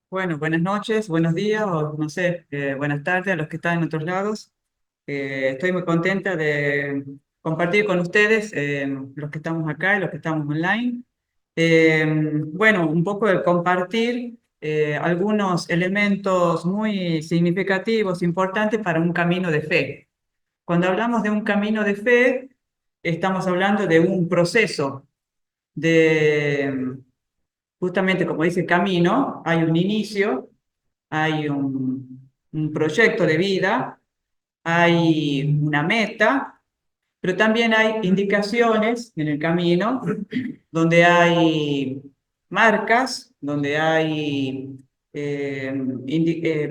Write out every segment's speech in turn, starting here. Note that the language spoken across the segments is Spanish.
Bueno, buenas noches, buenos días o no sé, buenas tardes a los que están en otros lados. Estoy muy contenta de compartir con ustedes, los que estamos acá y los que estamos online. Bueno, un poco de compartir algunos elementos muy significativos, importantes para un camino de fe. Cuando hablamos de un camino de fe, estamos hablando de un proceso de, justamente como dice camino, hay un inicio, hay un proyecto de vida, hay una meta, pero también hay indicaciones en el camino donde hay marcas, donde hay,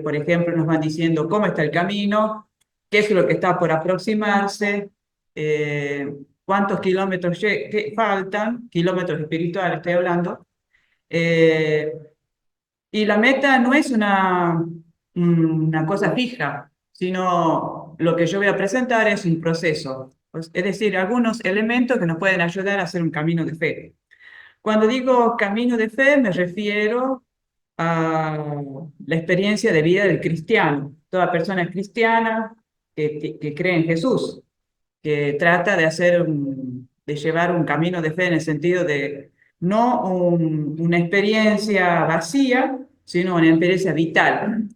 por ejemplo, nos van diciendo cómo está el camino, qué es lo que está por aproximarse, eh, cuántos kilómetros que faltan, kilómetros espirituales estoy hablando. eh, y la meta no es una cosa fija, sino lo que yo voy a presentar es un proceso, es decir, algunos elementos que nos pueden ayudar a hacer un camino de fe. Cuando digo camino de fe, me refiero a la experiencia de vida del cristiano. Toda persona cristiana que cree en Jesús, que trata de de llevar un camino de fe en el sentido de no una experiencia vacía, sino una experiencia vital.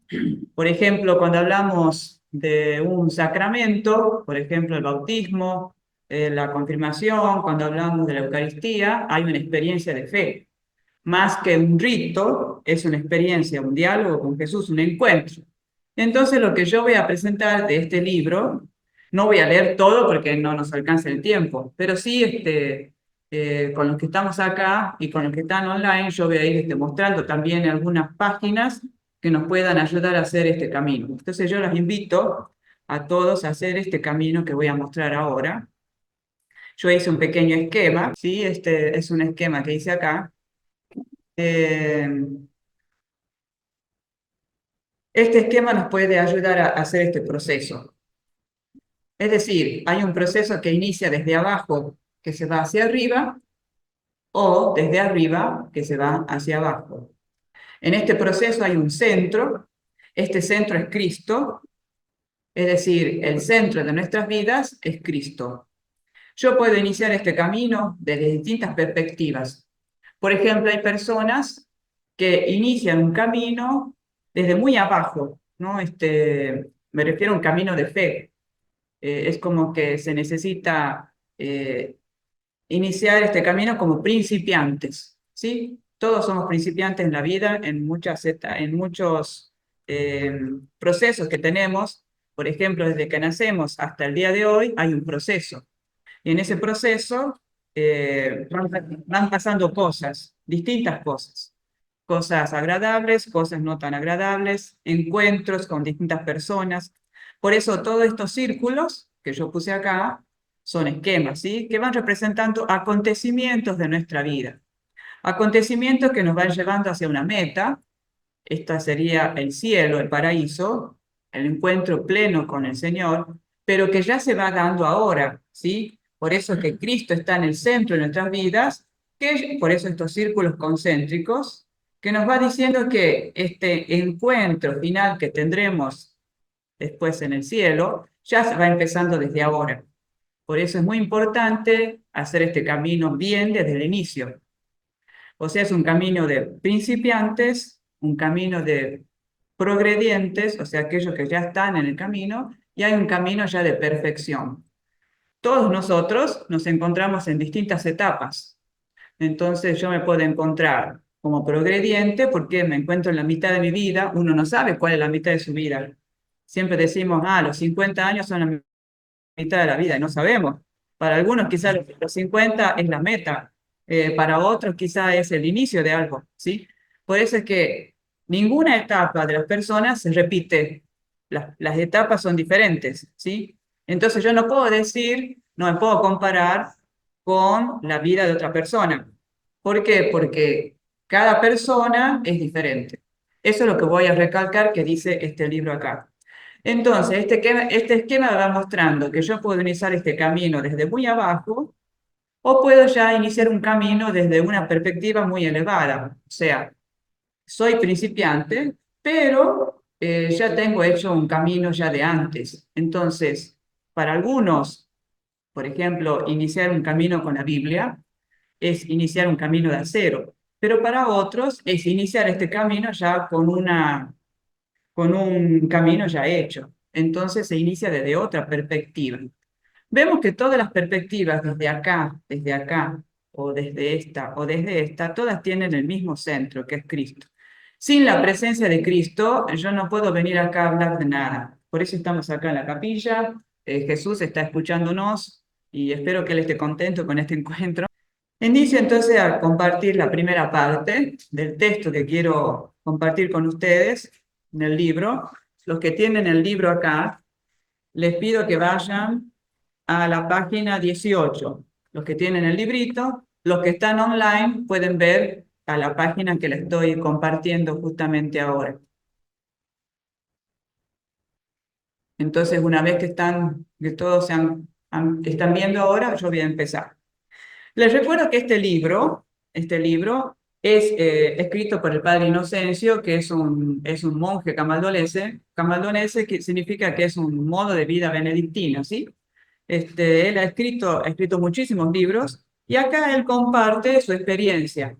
Por ejemplo, cuando hablamos de un sacramento, por ejemplo, el bautismo, la confirmación, cuando hablamos de la Eucaristía, hay una experiencia de fe. Más que un rito, es una experiencia, un diálogo con Jesús, un encuentro. Entonces, lo que yo voy a presentar de este libro, no voy a leer todo porque no nos alcanza el tiempo, pero sí con los que estamos acá y con los que están online, yo voy a ir mostrando también algunas páginas que nos puedan ayudar a hacer este camino. Entonces, yo los invito a todos a hacer este camino que voy a mostrar ahora. Yo hice un pequeño esquema, ¿sí? Este es un esquema que hice acá. Eh, este esquema nos puede ayudar a hacer este proceso. Es decir, hay un proceso que inicia desde abajo, que se va hacia arriba, o desde arriba, que se va hacia abajo. En este proceso hay un centro. Este centro es Cristo, es decir, el centro de nuestras vidas es Cristo. Yo puedo iniciar este camino desde distintas perspectivas. Por ejemplo, hay personas que inician un camino desde muy abajo, ¿no? Me refiero a un camino de fe. Es como que se necesita iniciar este camino como principiantes, ¿sí? Todos somos principiantes en la vida, en muchos procesos que tenemos. Por ejemplo, desde que nacemos hasta el día de hoy hay un proceso. Y en ese proceso van pasando cosas, distintas cosas. Cosas agradables, cosas no tan agradables, encuentros con distintas personas. Por eso todos estos círculos que yo puse acá son esquemas, ¿sí? Que van representando acontecimientos de nuestra vida. Acontecimientos que nos van llevando hacia una meta. Esta sería el cielo, el paraíso, el encuentro pleno con el Señor, pero que ya se va dando ahora, ¿sí? Por eso es que Cristo está en el centro de nuestras vidas, por eso estos círculos concéntricos, que nos va diciendo que este encuentro final que tendremos después en el cielo, ya se va empezando desde ahora. Por eso es muy importante hacer este camino bien desde el inicio. O sea, es un camino de principiantes, un camino de progredientes, o sea, aquellos que ya están en el camino, y hay un camino ya de perfección. Todos nosotros nos encontramos en distintas etapas. Entonces yo me puedo encontrar como progrediente porque me encuentro en la mitad de mi vida. Uno no sabe cuál es la mitad de su vida. Siempre decimos, los 50 años son la mitad de la vida y no sabemos. Para algunos quizás los 50 es la meta, para otros quizás es el inicio de algo, ¿sí? Por eso es que ninguna etapa de las personas se repite, las etapas son diferentes, ¿sí? Entonces yo no puedo decir, no me puedo comparar con la vida de otra persona. ¿Por qué? Porque cada persona es diferente. Eso es lo que voy a recalcar que dice este libro acá. Entonces, este esquema me va mostrando que yo puedo iniciar este camino desde muy abajo o puedo ya iniciar un camino desde una perspectiva muy elevada. O sea, soy principiante, pero ya tengo hecho un camino ya de antes. Entonces, para algunos, por ejemplo, iniciar un camino con la Biblia es iniciar un camino de acero, pero para otros es iniciar este camino ya con un camino ya hecho. Entonces se inicia desde otra perspectiva. Vemos que todas las perspectivas desde acá, o desde esta, todas tienen el mismo centro, que es Cristo. Sin la presencia de Cristo, yo no puedo venir acá a hablar de nada. Por eso estamos acá en la capilla. Jesús está escuchándonos y espero que Él esté contento con este encuentro. Inicio entonces a compartir la primera parte del texto que quiero compartir con ustedes en el libro. Los que tienen el libro acá, les pido que vayan a la página 18. Los que tienen el librito, los que están online pueden ver a la página que les estoy compartiendo justamente ahora. Entonces, una vez que todos están viendo ahora, yo voy a empezar. Les recuerdo que este libro es escrito por el padre Inocencio, que es un monje camaldonese, que significa que es un modo de vida benedictino, ¿sí? Él ha escrito muchísimos libros y acá él comparte su experiencia.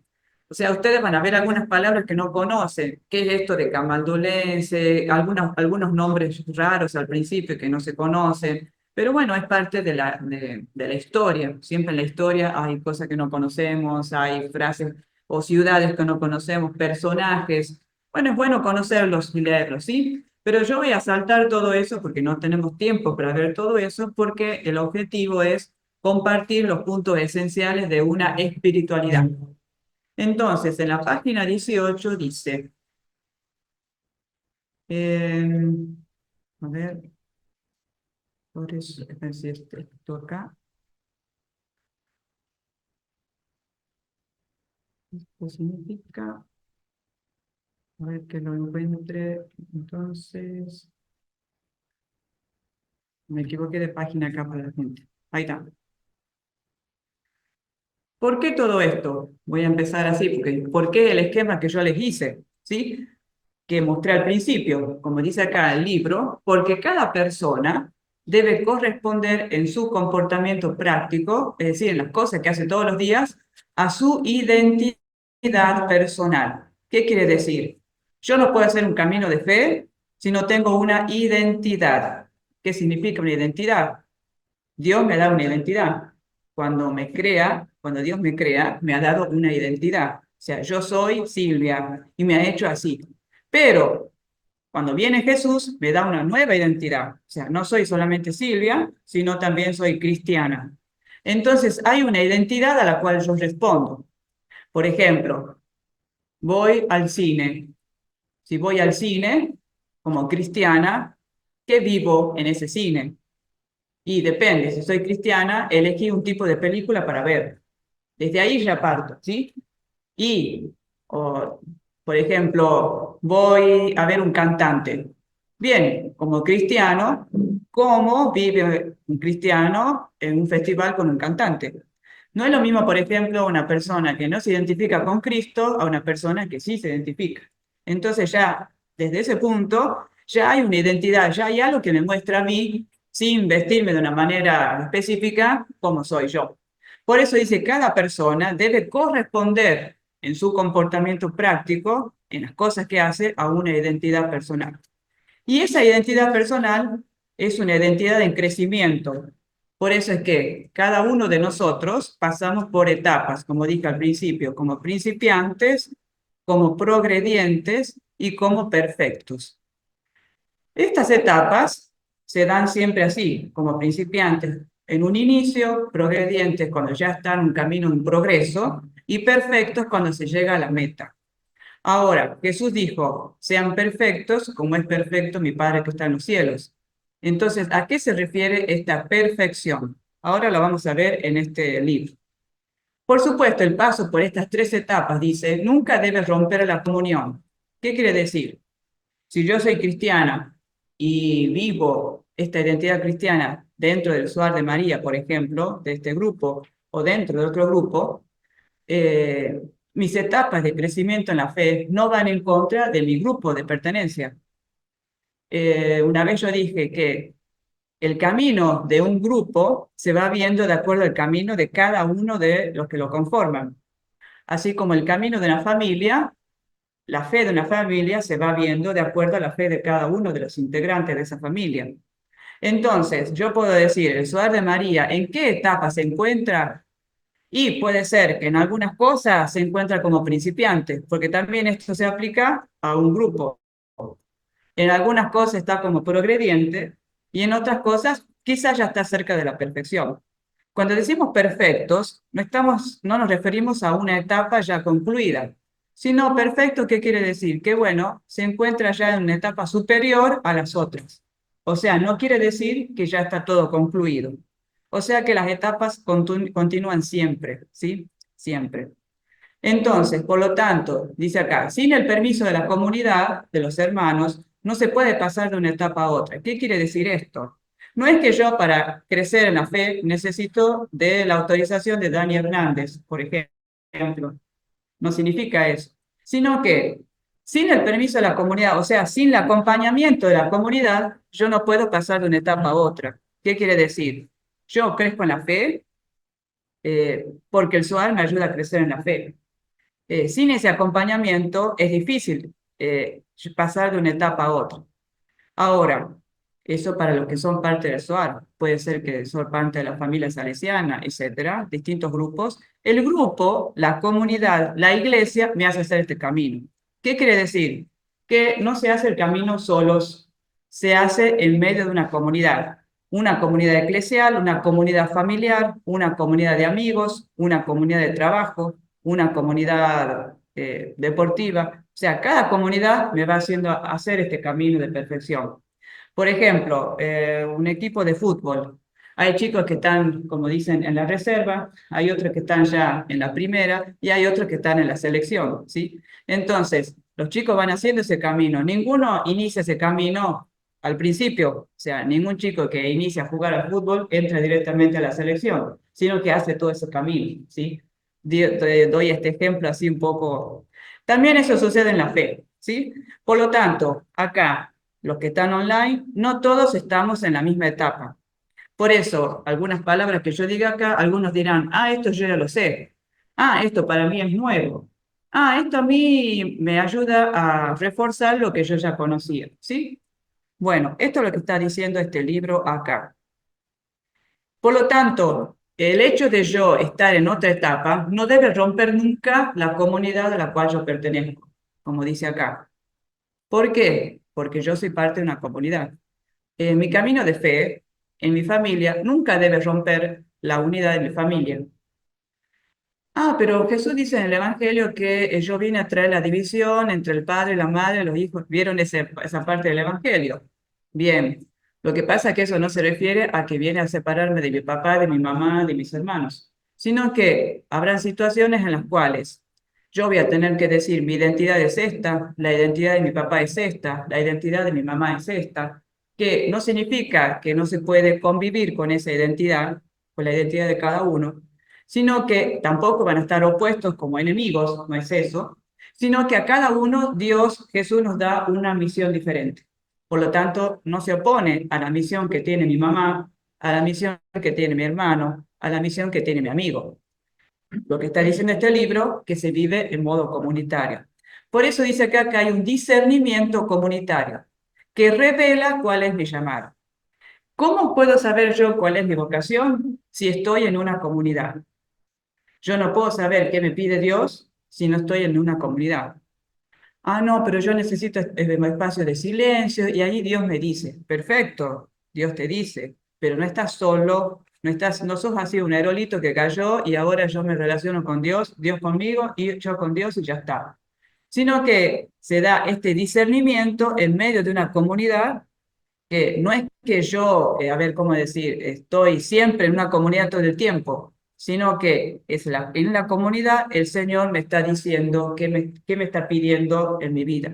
O sea, ustedes van a ver algunas palabras que no conocen. ¿Qué es esto de camaldulense? Algunos nombres raros al principio que no se conocen. Pero bueno, es parte de la historia. Siempre en la historia hay cosas que no conocemos, hay frases o ciudades que no conocemos, personajes. Bueno, es bueno conocerlos y leerlos, ¿sí? Pero yo voy a saltar todo eso porque no tenemos tiempo para ver todo eso, porque el objetivo es compartir los puntos esenciales de una espiritualidad. Entonces, en la página 18 dice, eh, a ver, por eso, es decir, esto acá, esto significa, a ver que lo encuentre, entonces, me equivoqué de página acá para la gente. Ahí está. ¿Por qué todo esto? Voy a empezar así, porque ¿por qué el esquema que yo les hice? ¿Sí? Que mostré al principio, como dice acá el libro, porque cada persona debe corresponder en su comportamiento práctico, es decir, en las cosas que hace todos los días, a su identidad personal. ¿Qué quiere decir? Yo no puedo hacer un camino de fe si no tengo una identidad. ¿Qué significa una identidad? Dios me da una identidad. Cuando Dios me crea, me ha dado una identidad. O sea, yo soy Silvia y me ha hecho así. Pero cuando viene Jesús, me da una nueva identidad. O sea, no soy solamente Silvia, sino también soy cristiana. Entonces, hay una identidad a la cual yo respondo. Por ejemplo, voy al cine. Si voy al cine, como cristiana, ¿qué vivo en ese cine? Y depende, si soy cristiana, elegí un tipo de película para ver. Desde ahí ya parto, ¿sí? Y, o, por ejemplo, voy a ver un cantante. Bien, como cristiano, ¿cómo vive un cristiano en un festival con un cantante? No es lo mismo, por ejemplo, una persona que no se identifica con Cristo a una persona que sí se identifica. Entonces ya, desde ese punto, ya hay una identidad, ya hay algo que me muestra a mí, sin vestirme de una manera específica, cómo soy yo. Por eso dice, cada persona debe corresponder en su comportamiento práctico, en las cosas que hace, a una identidad personal. Y esa identidad personal es una identidad en crecimiento. Por eso es que cada uno de nosotros pasamos por etapas, como dije al principio, como principiantes, como progredientes y como perfectos. Estas etapas se dan siempre así, como principiantes en un inicio, progredientes cuando ya están en un camino en progreso y perfectos cuando se llega a la meta. Ahora, Jesús dijo, sean perfectos como es perfecto mi Padre que está en los cielos. Entonces, ¿a qué se refiere esta perfección? Ahora lo vamos a ver en este libro. Por supuesto, el paso por estas tres etapas dice, nunca debes romper la comunión. ¿Qué quiere decir? Si yo soy cristiana y vivo esta identidad cristiana dentro del Suar de María, por ejemplo, de este grupo, o dentro de otro grupo, eh, mis etapas de crecimiento en la fe no van en contra de mi grupo de pertenencia. Una vez yo dije que el camino de un grupo se va viendo de acuerdo al camino de cada uno de los que lo conforman. Así como el camino de una familia, la fe de una familia se va viendo de acuerdo a la fe de cada uno de los integrantes de esa familia. Entonces, yo puedo decir, el Suar de María, ¿en qué etapa se encuentra? Y puede ser que en algunas cosas se encuentra como principiante, porque también esto se aplica a un grupo. En algunas cosas está como progrediente y en otras cosas quizás ya está cerca de la perfección. Cuando decimos perfectos, no nos referimos a una etapa ya concluida, sino perfecto, ¿qué quiere decir? Que bueno, se encuentra ya en una etapa superior a las otras. O sea, no quiere decir que ya está todo concluido. O sea que las etapas continúan siempre, ¿sí? Siempre. Entonces, por lo tanto, dice acá, sin el permiso de la comunidad, de los hermanos, no se puede pasar de una etapa a otra. ¿Qué quiere decir esto? No es que yo para crecer en la fe necesito de la autorización de Dani Hernández, por ejemplo. No significa eso. Sino que sin el permiso de la comunidad, o sea, sin el acompañamiento de la comunidad, yo no puedo pasar de una etapa a otra. ¿Qué quiere decir? Yo crezco en la fe porque el SOAR me ayuda a crecer en la fe. Sin ese acompañamiento es difícil pasar de una etapa a otra. Ahora, eso para los que son parte del SOAR, puede ser que son parte de la familia salesiana, etcétera, distintos grupos. El grupo, la comunidad, la iglesia me hace hacer este camino. ¿Qué quiere decir? Que no se hace el camino solos, se hace en medio de una comunidad eclesial, una comunidad familiar, una comunidad de amigos, una comunidad de trabajo, una comunidad deportiva. O sea, cada comunidad me va haciendo hacer este camino de perfección. Por ejemplo, un equipo de fútbol. Hay chicos que están, como dicen, en la reserva, hay otros que están ya en la primera y hay otros que están en la selección, ¿sí? Entonces, los chicos van haciendo ese camino. Ninguno inicia ese camino al principio, o sea, ningún chico que inicia a jugar al fútbol entra directamente a la selección, sino que hace todo ese camino, ¿sí? Te doy este ejemplo así un poco. También eso sucede en la fe, ¿sí? Por lo tanto, acá los que están online, no todos estamos en la misma etapa. Por eso, algunas palabras que yo diga acá, algunos dirán, ah, esto yo ya lo sé. Ah, esto para mí es nuevo. Ah, esto a mí me ayuda a reforzar lo que yo ya conocía. ¿Sí? Bueno, esto es lo que está diciendo este libro acá. Por lo tanto, el hecho de yo estar en otra etapa no debe romper nunca la comunidad a la cual yo pertenezco, como dice acá. ¿Por qué? Porque yo soy parte de una comunidad. Mi camino de fe en mi familia nunca debe romper la unidad de mi familia. Ah, pero Jesús dice en el Evangelio que yo vine a traer la división entre el padre, la madre, los hijos. ¿Vieron esa parte del Evangelio? Bien. Lo que pasa es que eso no se refiere a que viene a separarme de mi papá, de mi mamá, de mis hermanos, sino que habrán situaciones en las cuales yo voy a tener que decir mi identidad es esta, la identidad de mi papá es esta, la identidad de mi mamá es esta, que no significa que no se puede convivir con esa identidad, con la identidad de cada uno, sino que tampoco van a estar opuestos como enemigos, no es eso, sino que a cada uno Dios, Jesús nos da una misión diferente. Por lo tanto, no se opone a la misión que tiene mi mamá, a la misión que tiene mi hermano, a la misión que tiene mi amigo. Lo que está diciendo este libro, que se vive en modo comunitario. Por eso dice acá que hay un discernimiento comunitario que revela cuál es mi llamado. ¿Cómo puedo saber yo cuál es mi vocación si estoy en una comunidad? Yo no puedo saber qué me pide Dios si no estoy en una comunidad. Ah, no, pero yo necesito un espacio de silencio y ahí Dios me dice, perfecto, Dios te dice, pero no estás solo, no sos así un aerolito que cayó y ahora yo me relaciono con Dios, Dios conmigo y yo con Dios y ya está. Sino que se da este discernimiento en medio de una comunidad que no es que yo, a ver cómo decir, estoy siempre en una comunidad todo el tiempo, sino que en la comunidad el Señor me está diciendo qué me está pidiendo en mi vida.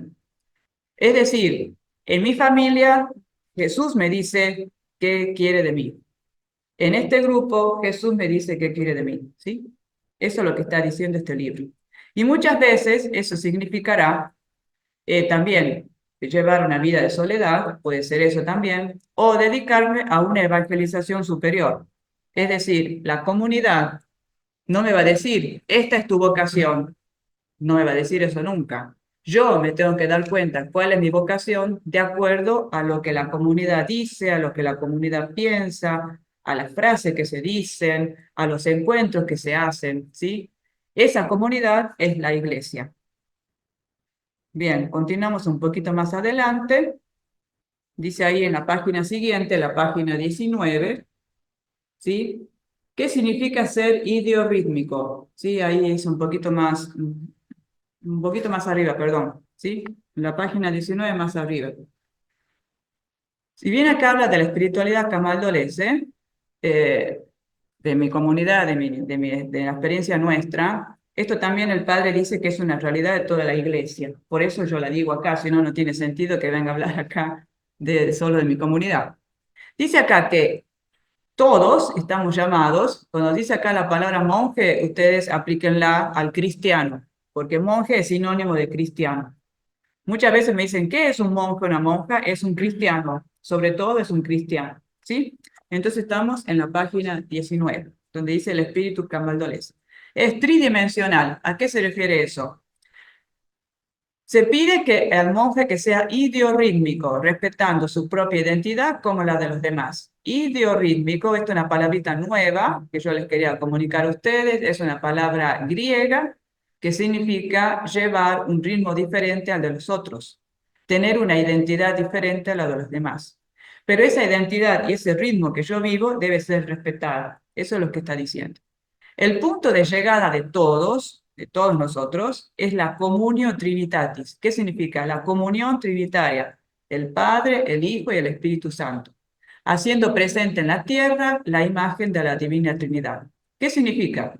Es decir, en mi familia Jesús me dice qué quiere de mí. En este grupo, Jesús me dice qué quiere de mí, ¿sí? Eso es lo que está diciendo este libro. Y muchas veces eso significará también llevar una vida de soledad, puede ser eso también, o dedicarme a una evangelización superior. Es decir, la comunidad no me va a decir, esta es tu vocación, no me va a decir eso nunca. Yo me tengo que dar cuenta cuál es mi vocación de acuerdo a lo que la comunidad dice, a lo que la comunidad piensa, a las frases que se dicen, a los encuentros que se hacen, ¿sí? Esa comunidad es la iglesia. Bien, continuamos un poquito más adelante. Dice ahí en la página siguiente, la página 19, ¿sí? ¿Qué significa ser idiorítmico? Sí, ahí es un poquito más arriba, perdón, ¿sí? La página 19 más arriba. Si bien acá habla de la espiritualidad camaldolese, eh, de mi comunidad, de la experiencia nuestra, esto también el padre dice que es una realidad de toda la iglesia. Por eso yo la digo acá, si no, no tiene sentido que venga a hablar acá solo de mi comunidad. Dice acá que todos estamos llamados, cuando dice acá la palabra monje, ustedes aplíquenla al cristiano, porque monje es sinónimo de cristiano. Muchas veces me dicen, ¿qué es un monje o una monja? Es un cristiano, sobre todo es un cristiano, ¿sí? Entonces estamos en la página 19, donde dice el espíritu camaldolés. Es tridimensional. ¿A qué se refiere eso? Se pide que el monje que sea idiorítmico, respetando su propia identidad como la de los demás. Idiorítmico, esto es una palabrita nueva que yo les quería comunicar a ustedes, es una palabra griega que significa llevar un ritmo diferente al de los otros, tener una identidad diferente a la de los demás. Pero esa identidad y ese ritmo que yo vivo debe ser respetada. Eso es lo que está diciendo. El punto de llegada de todos nosotros, es la comunio trinitatis. ¿Qué significa? La comunión trinitaria del Padre, el Hijo y el Espíritu Santo, haciendo presente en la tierra la imagen de la Divina Trinidad. ¿Qué significa?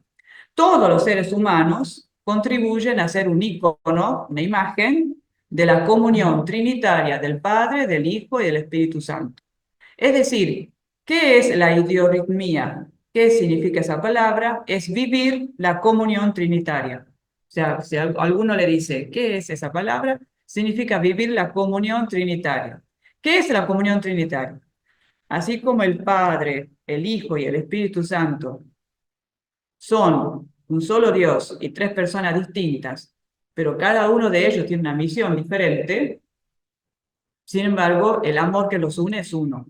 Todos los seres humanos contribuyen a ser un ícono, una imagen de la comunión trinitaria del Padre, del Hijo y del Espíritu Santo. Es decir, ¿qué es la idiorritmia? ¿Qué significa esa palabra? Es vivir la comunión trinitaria. O sea, si alguno le dice, ¿qué es esa palabra? Significa vivir la comunión trinitaria. ¿Qué es la comunión trinitaria? Así como el Padre, el Hijo y el Espíritu Santo son un solo Dios y tres personas distintas, pero cada uno de ellos tiene una misión diferente, sin embargo, el amor que los une es uno.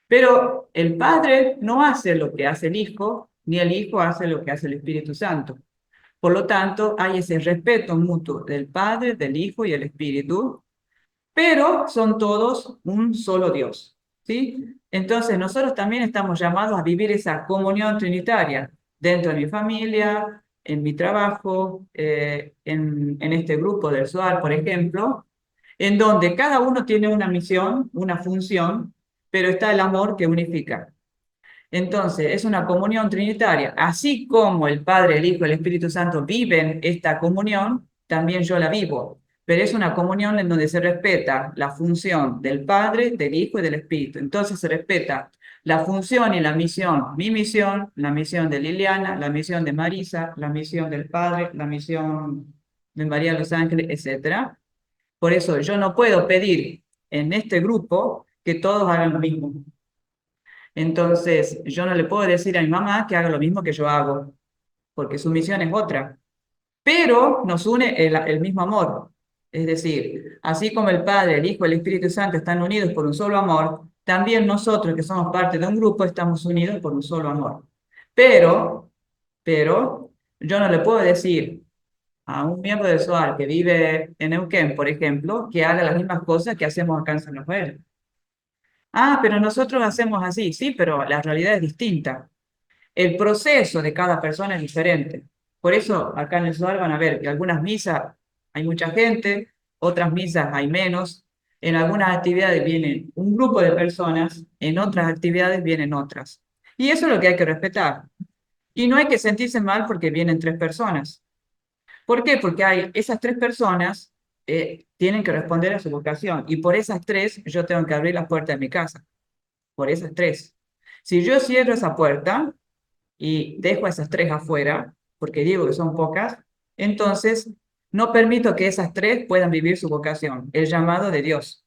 Pero el Padre no hace lo que hace el Hijo, ni el Hijo hace lo que hace el Espíritu Santo. Por lo tanto, hay ese respeto mutuo del Padre, del Hijo y el Espíritu, pero son todos un solo Dios, ¿sí? Entonces, nosotros también estamos llamados a vivir esa comunión trinitaria dentro de mi familia, en mi trabajo, en este grupo del SOAR, por ejemplo, en donde cada uno tiene una misión, una función, pero está el amor que unifica. Entonces, es una comunión trinitaria. Así como el Padre, el Hijo y el Espíritu Santo viven esta comunión, también yo la vivo. Pero es una comunión en donde se respeta la función del Padre, del Hijo y del Espíritu. Entonces se respeta la función y la misión. Mi misión, la misión de Liliana, la misión de Marisa, la misión del Padre, la misión de María de los Ángeles, etcétera. Por eso yo no puedo pedir en este grupo que todos hagan lo mismo. Entonces, yo no le puedo decir a mi mamá que haga lo mismo que yo hago, porque su misión es otra. Pero nos une el mismo amor. Es decir, así como el Padre, el Hijo y el Espíritu Santo están unidos por un solo amor, también nosotros que somos parte de un grupo estamos unidos por un solo amor. Pero, pero, yo no le puedo decir a un miembro del SOAR que vive en Neuquén, por ejemplo, que haga las mismas cosas que hacemos acá en San Rafael. Ah, pero nosotros hacemos así, sí, pero la realidad es distinta. El proceso de cada persona es diferente. Por eso acá en el SOAR van a ver que algunas misas hay mucha gente, otras misas hay menos. En algunas actividades vienen un grupo de personas, en otras actividades vienen otras. Y eso es lo que hay que respetar. Y no hay que sentirse mal porque vienen tres personas. ¿Por qué? Porque hay esas tres personas, tienen que responder a su vocación. Y por esas tres, yo tengo que abrir la puerta de mi casa. Por esas tres. Si yo cierro esa puerta y dejo a esas tres afuera, porque digo que son pocas, entonces no permito que esas tres puedan vivir su vocación, el llamado de Dios.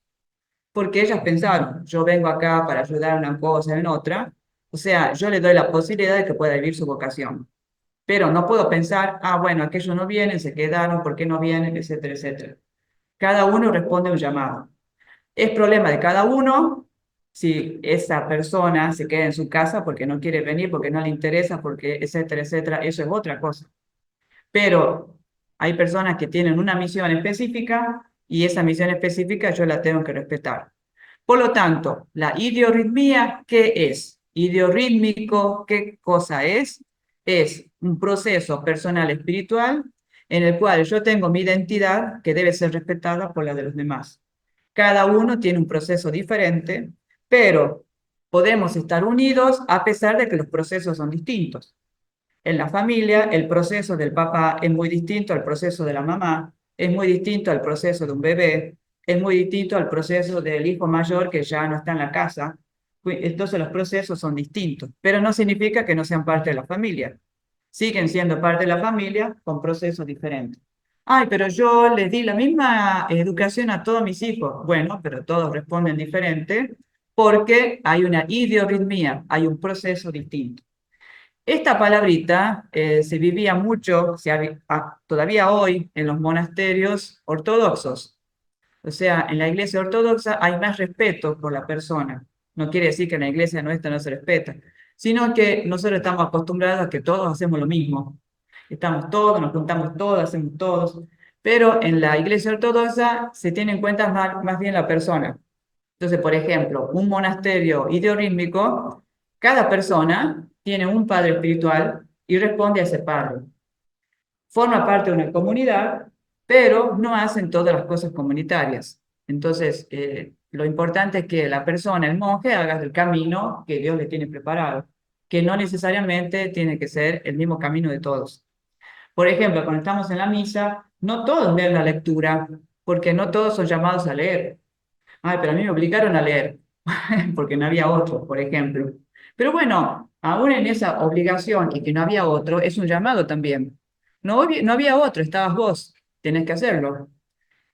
Porque ellas pensaron, yo vengo acá para ayudar en una cosa, en otra, o sea, yo le doy la posibilidad de que pueda vivir su vocación. Pero no puedo pensar, ah, bueno, aquellos no vienen, se quedaron, ¿por qué no vienen? Etcétera, etcétera. Cada uno responde a un llamado. Es problema de cada uno si esa persona se queda en su casa porque no quiere venir, porque no le interesa, porque etcétera, etcétera. Eso es otra cosa. Pero hay personas que tienen una misión específica y esa misión específica yo la tengo que respetar. Por lo tanto, la idiorritmia, ¿qué es? Idiorrítmico, ¿qué cosa es? Es un proceso personal espiritual en el cual yo tengo mi identidad que debe ser respetada por la de los demás. Cada uno tiene un proceso diferente, pero podemos estar unidos a pesar de que los procesos son distintos. En la familia, el proceso del papá es muy distinto al proceso de la mamá, es muy distinto al proceso de un bebé, es muy distinto al proceso del hijo mayor que ya no está en la casa. Entonces los procesos son distintos, pero no significa que no sean parte de la familia. Siguen siendo parte de la familia con procesos diferentes. Ay, pero yo les di la misma educación a todos mis hijos. Bueno, pero todos responden diferente porque hay una idiorritmia, hay un proceso distinto. Esta palabrita se vivía mucho, todavía hoy, en los monasterios ortodoxos. O sea, en la iglesia ortodoxa hay más respeto por la persona. No quiere decir que en la iglesia nuestra no se respeta, sino que nosotros estamos acostumbrados a que todos hacemos lo mismo. Estamos todos, nos juntamos todos, hacemos todos. Pero en la iglesia ortodoxa se tiene en cuenta más bien la persona. Entonces, por ejemplo, un monasterio ideorítmico, cada persona tiene un padre espiritual y responde a ese padre. Forma parte de una comunidad, pero no hacen todas las cosas comunitarias. Entonces, lo importante es que la persona, el monje, haga el camino que Dios le tiene preparado, que no necesariamente tiene que ser el mismo camino de todos. Por ejemplo, cuando estamos en la misa, no todos leen la lectura, porque no todos son llamados a leer. Ay, pero a mí me obligaron a leer, porque no había otro, por ejemplo. Pero bueno, aún en esa obligación y que no había otro, es un llamado también. No había otro, estabas vos, tenés que hacerlo.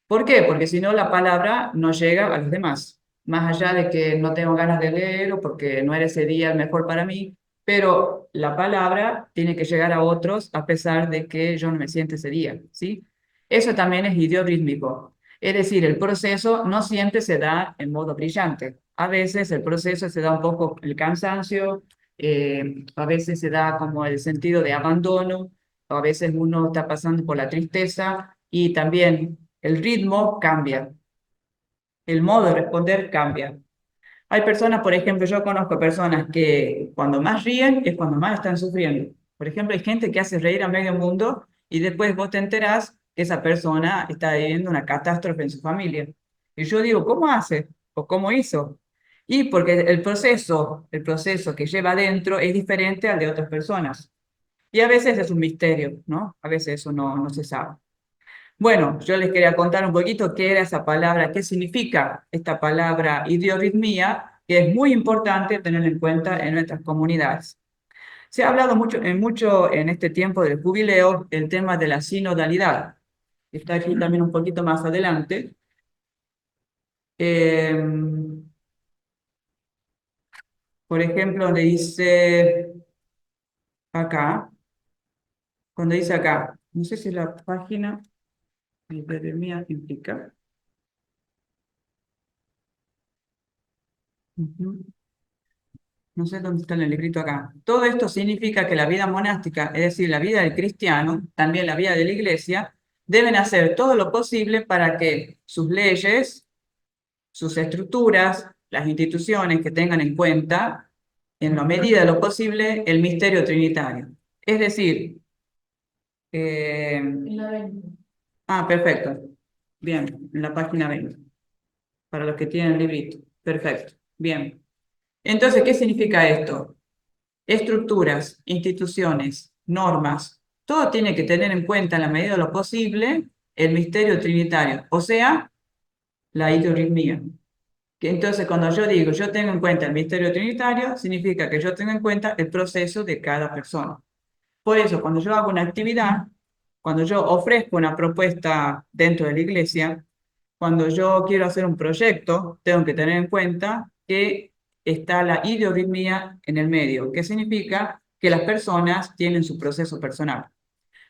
¿Por qué? Porque si no, la palabra no llega a los demás. Más allá de que no tengo ganas de leer o porque no era ese día el mejor para mí, pero la palabra tiene que llegar a otros a pesar de que yo no me siento ese día, ¿sí? Eso también es idiorítmico. Es decir, el proceso no siempre se da en modo brillante. A veces el proceso se da un poco el cansancio, a veces se da como el sentido de abandono, a veces uno está pasando por la tristeza y también el ritmo cambia, el modo de responder cambia. Hay personas, por ejemplo, yo conozco personas que cuando más ríen es cuando más están sufriendo. Por ejemplo, hay gente que hace reír a medio mundo y después vos te enterás que esa persona está viviendo una catástrofe en su familia. Y yo digo, ¿cómo hace? ¿O cómo hizo? Y porque el proceso que lleva adentro es diferente al de otras personas. Y a veces es un misterio, ¿no? A veces eso no se sabe. Bueno, yo les quería contar un poquito qué era esa palabra, qué significa esta palabra idiorritmia, que es muy importante tener en cuenta en nuestras comunidades. Se ha hablado mucho en este tiempo del jubileo el tema de la sinodalidad. Está aquí también un poquito más adelante. Eh, por ejemplo, donde dice acá, cuando dice acá, no sé si la página idiorritmia implica. Ujú. No sé dónde está el librito acá. Todo esto significa que la vida monástica, es decir, la vida del cristiano, también la vida de la iglesia, deben hacer todo lo posible para que sus leyes, sus estructuras, las instituciones que tengan en cuenta, en la medida de lo posible, el misterio trinitario. Es decir, En la 20. Perfecto. Bien, en la página 20, para los que tienen el librito. Perfecto. Bien. Entonces, ¿qué significa esto? Estructuras, instituciones, normas, todo tiene que tener en cuenta en la medida de lo posible el misterio trinitario, o sea, la idoritmia. Que entonces, cuando yo digo yo tengo en cuenta el misterio trinitario, significa que yo tengo en cuenta el proceso de cada persona. Por eso, cuando yo hago una actividad, cuando yo ofrezco una propuesta dentro de la iglesia, cuando yo quiero hacer un proyecto, tengo que tener en cuenta que está la idiorritmia en el medio, que significa que las personas tienen su proceso personal.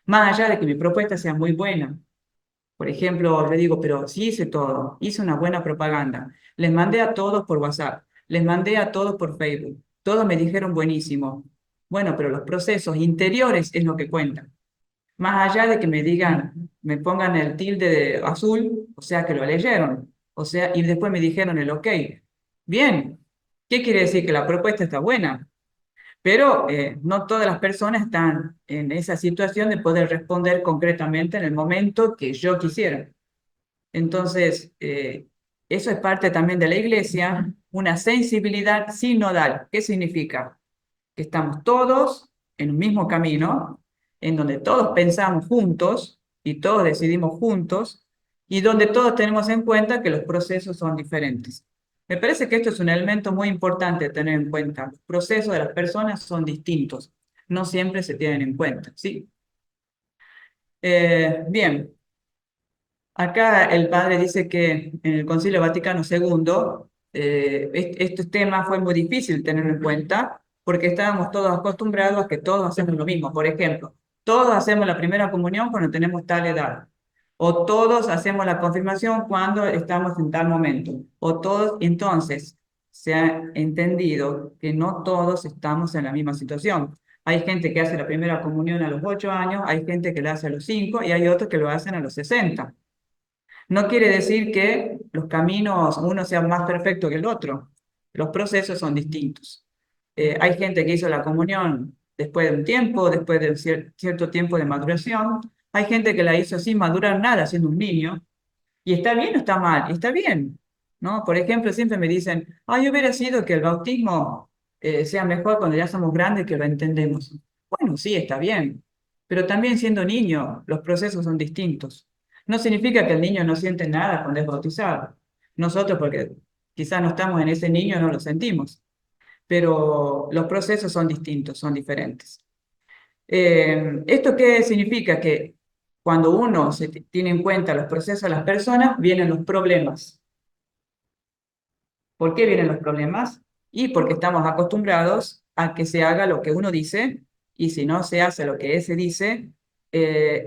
Más allá de que mi propuesta sea muy buena, por ejemplo, le digo, pero sí hice todo, hice una buena propaganda, les mandé a todos por WhatsApp, les mandé a todos por Facebook, todos me dijeron buenísimo. Bueno, pero los procesos interiores es lo que cuenta. Más allá de que me digan, me pongan el tilde de azul, o sea que lo leyeron, o sea, y después me dijeron el ok. Bien, ¿qué quiere decir? Que la propuesta está buena, pero no todas las personas están en esa situación de poder responder concretamente en el momento que yo quisiera. Entonces, eso es parte también de la iglesia, una sensibilidad sinodal. ¿Qué significa? Que estamos todos en un mismo camino, en donde todos pensamos juntos y todos decidimos juntos, y donde todos tenemos en cuenta que los procesos son diferentes. Me parece que esto es un elemento muy importante de tener en cuenta. Los procesos de las personas son distintos, no siempre se tienen en cuenta, ¿sí? Bien, acá el padre dice que en el Concilio Vaticano II este tema fue muy difícil tenerlo en cuenta porque estábamos todos acostumbrados a que todos hacemos lo mismo. Por ejemplo, todos hacemos la primera comunión cuando tenemos tal edad, o todos hacemos la confirmación cuando estamos en tal momento, o todos, entonces se ha entendido que no todos estamos en la misma situación. Hay gente que hace la primera comunión a los 8 años, hay gente que la hace a los 5 y hay otros que lo hacen a los 60. No quiere decir que los caminos, uno sea más perfecto que el otro. Los procesos son distintos. Hay gente que hizo la comunión después de un tiempo, después de cierto tiempo de maduración. Hay gente que la hizo sin madurar nada, siendo un niño. ¿Y está bien o está mal? Está bien, ¿no? Por ejemplo, siempre me dicen, ay, hubiera sido que el bautismo sea mejor cuando ya somos grandes que lo entendemos. Bueno, sí, está bien, pero también siendo niño, los procesos son distintos. No significa que el niño no siente nada cuando es bautizado. Nosotros, porque quizás no estamos en ese niño, no lo sentimos, pero los procesos son distintos, son diferentes. ¿Esto qué significa? Que cuando uno tiene en cuenta los procesos de las personas, vienen los problemas. ¿Por qué vienen los problemas? Y porque estamos acostumbrados a que se haga lo que uno dice, y si no se hace lo que ese dice,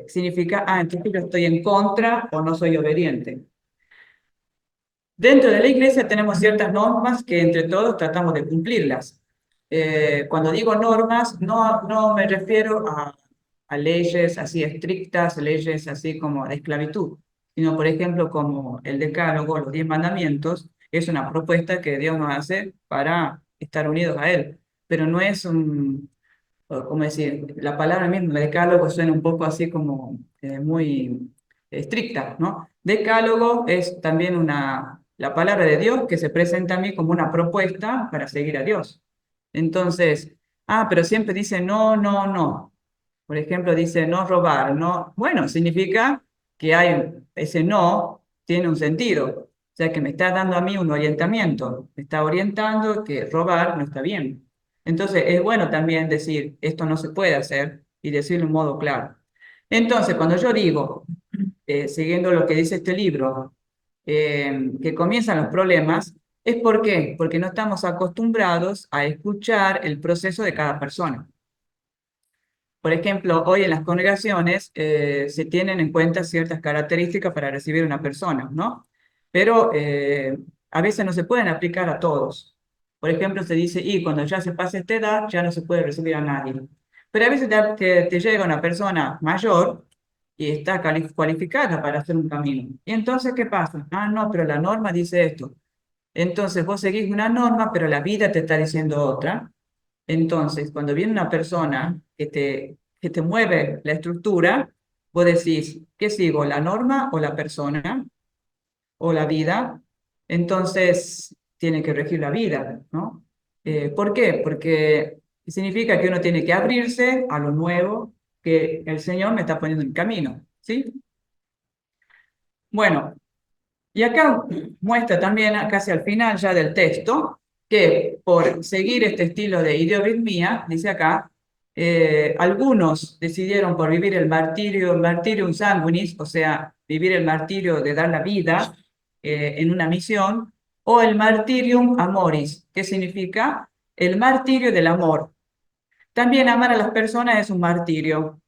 significa, entonces yo estoy en contra o no soy obediente. Dentro de la iglesia tenemos ciertas normas que entre todos tratamos de cumplirlas. Cuando digo normas, no me refiero a leyes así estrictas, leyes así como de esclavitud, sino por ejemplo como el Decálogo, los 10 mandamientos, es una propuesta que Dios nos hace para estar unidos a Él, pero no es o como decir, la palabra misma, decálogo, suena un poco así como muy estricta, ¿no? Decálogo es también la palabra de Dios que se presenta a mí como una propuesta para seguir a Dios. Entonces, pero siempre dice no, no, no. Por ejemplo, dice no robar, no. Bueno, significa que hay ese no, tiene un sentido. O sea, que me está dando a mí un orientamiento. Me está orientando que robar no está bien. Entonces, es bueno también decir esto no se puede hacer y decirlo en modo claro. Entonces, cuando yo digo, siguiendo lo que dice este libro, que comienzan los problemas, ¿es por qué? Porque no estamos acostumbrados a escuchar el proceso de cada persona. Por ejemplo, hoy en las congregaciones se tienen en cuenta ciertas características para recibir una persona, ¿no? Pero a veces no se pueden aplicar a todos. Por ejemplo, se dice, y cuando ya se pasa esta edad, ya no se puede recibir a nadie. Pero a veces te llega una persona mayor y está cualificada para hacer un camino. ¿Y entonces qué pasa? No, pero la norma dice esto. Entonces vos seguís una norma, pero la vida te está diciendo otra. Entonces, cuando viene una persona que te mueve la estructura, vos decís, ¿qué sigo? ¿La norma o la persona o la vida? Entonces, tiene que regir la vida, ¿no? ¿Por qué? Porque significa que uno tiene que abrirse a lo nuevo que el Señor me está poniendo en camino, ¿sí? Bueno, y acá muestra también, casi al final ya del texto, que por seguir este estilo de idiorritmia, dice acá, algunos decidieron por vivir el martirio, martyrium sanguinis, o sea, vivir el martirio de dar la vida en una misión, o el martyrium amoris, que significa el martirio del amor. También amar a las personas es un martirio.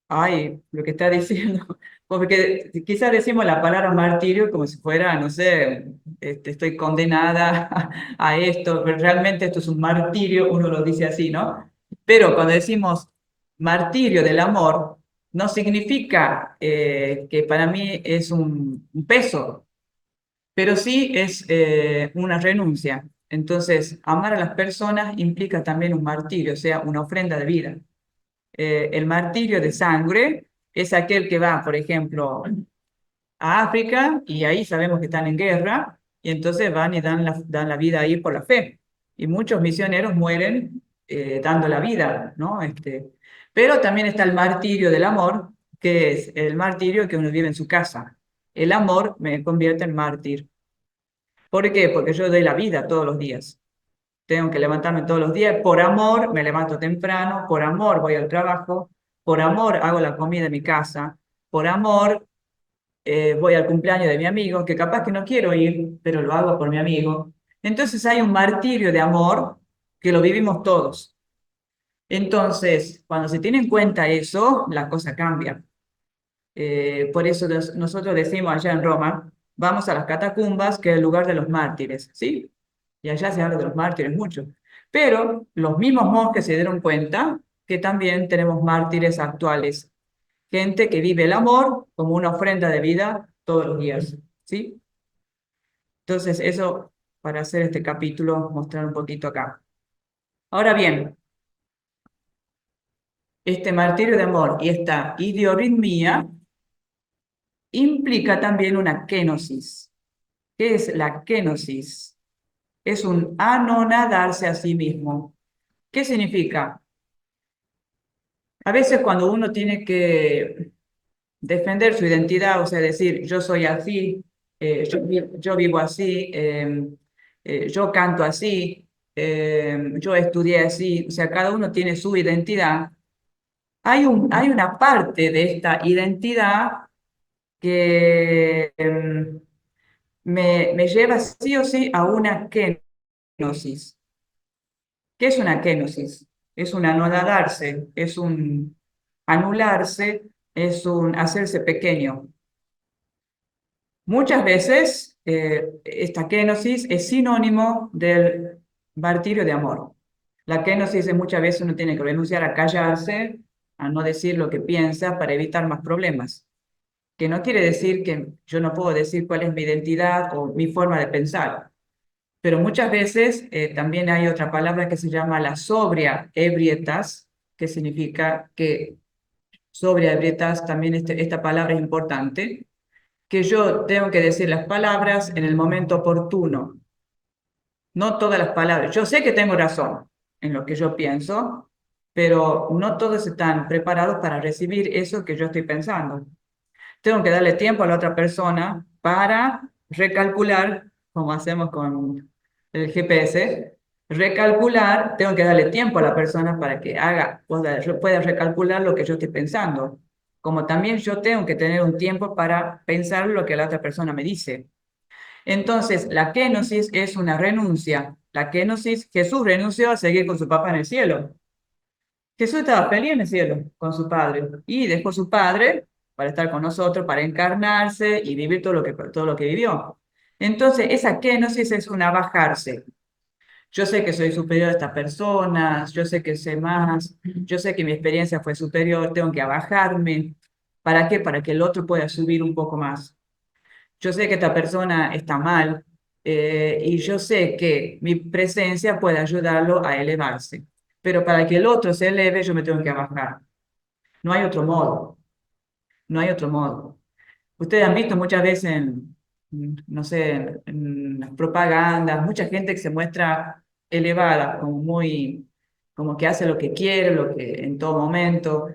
Ay, lo que está diciendo, porque quizás decimos la palabra martirio como si fuera, no sé, estoy condenada a esto, pero realmente esto es un martirio, uno lo dice así, ¿no? Pero cuando decimos martirio del amor, no significa que para mí es un peso, pero sí es una renuncia. Entonces, amar a las personas implica también un martirio, o sea, una ofrenda de vida. El martirio de sangre es aquel que va, por ejemplo, a África y ahí sabemos que están en guerra y entonces van y dan la vida ahí por la fe. Y muchos misioneros mueren dando la vida, ¿no? Pero también está el martirio del amor, que es el martirio que uno vive en su casa. El amor me convierte en mártir. ¿Por qué? Porque yo doy la vida todos los días. Tengo que levantarme todos los días. Por amor me levanto temprano, por amor voy al trabajo, por amor hago la comida en mi casa, por amor voy al cumpleaños de mi amigo, que capaz que no quiero ir, pero lo hago por mi amigo. Entonces hay un martirio de amor que lo vivimos todos. Entonces, cuando se tiene en cuenta eso, la cosa cambia. Por eso nosotros decimos allá en Roma, vamos a las catacumbas, que es el lugar de los mártires, ¿sí? Y allá se habla de los mártires mucho. Pero los mismos monjes se dieron cuenta que también tenemos mártires actuales, gente que vive el amor como una ofrenda de vida todos los días, ¿sí? Entonces, eso para hacer este capítulo, mostrar un poquito acá. Ahora bien, este martirio de amor y esta idiorritmia implica también una kénosis. ¿Qué es la kénosis? Es un anonadarse a sí mismo. ¿Qué significa? A veces cuando uno tiene que defender su identidad, o sea, decir, yo soy así, yo vivo así, yo canto así, yo estudié así, o sea, cada uno tiene su identidad. Hay una parte de esta identidad que me lleva sí o sí a una kenosis. ¿Qué es una kénosis? Es un anonadarse, es un anularse, es un hacerse pequeño. Muchas veces esta kénosis es sinónimo del martirio de amor. La kénosis es muchas veces uno tiene que renunciar a callarse, a no decir lo que piensa para evitar más problemas. Que no quiere decir que yo no puedo decir cuál es mi identidad o mi forma de pensar. Pero muchas veces también hay otra palabra que se llama la sobria ebrietas, que significa que sobria ebrietas, también esta palabra es importante, que yo tengo que decir las palabras en el momento oportuno, no todas las palabras. Yo sé que tengo razón en lo que yo pienso, pero no todos están preparados para recibir eso que yo estoy pensando. Tengo que darle tiempo a la otra persona para recalcular, como hacemos con el GPS, recalcular, tengo que darle tiempo a la persona para que pueda recalcular lo que yo estoy pensando, como también yo tengo que tener un tiempo para pensar lo que la otra persona me dice. Entonces, la kénosis es una renuncia. La kénosis, Jesús renunció a seguir con su papá en el cielo. Jesús estaba feliz en el cielo con su Padre y dejó su Padre para estar con nosotros, para encarnarse y vivir todo lo que vivió. Entonces, esa kenosis es una bajarse. Yo sé que soy superior a estas personas, yo sé que sé más, yo sé que mi experiencia fue superior, tengo que bajarme. ¿Para qué? Para que el otro pueda subir un poco más. Yo sé que esta persona está mal y yo sé que mi presencia puede ayudarlo a elevarse. Pero para que el otro se eleve, yo me tengo que bajar. No hay otro modo, no hay otro modo. Ustedes han visto muchas veces no sé, en las propagandas, mucha gente que se muestra elevada, como que hace lo que quiere, lo que en todo momento.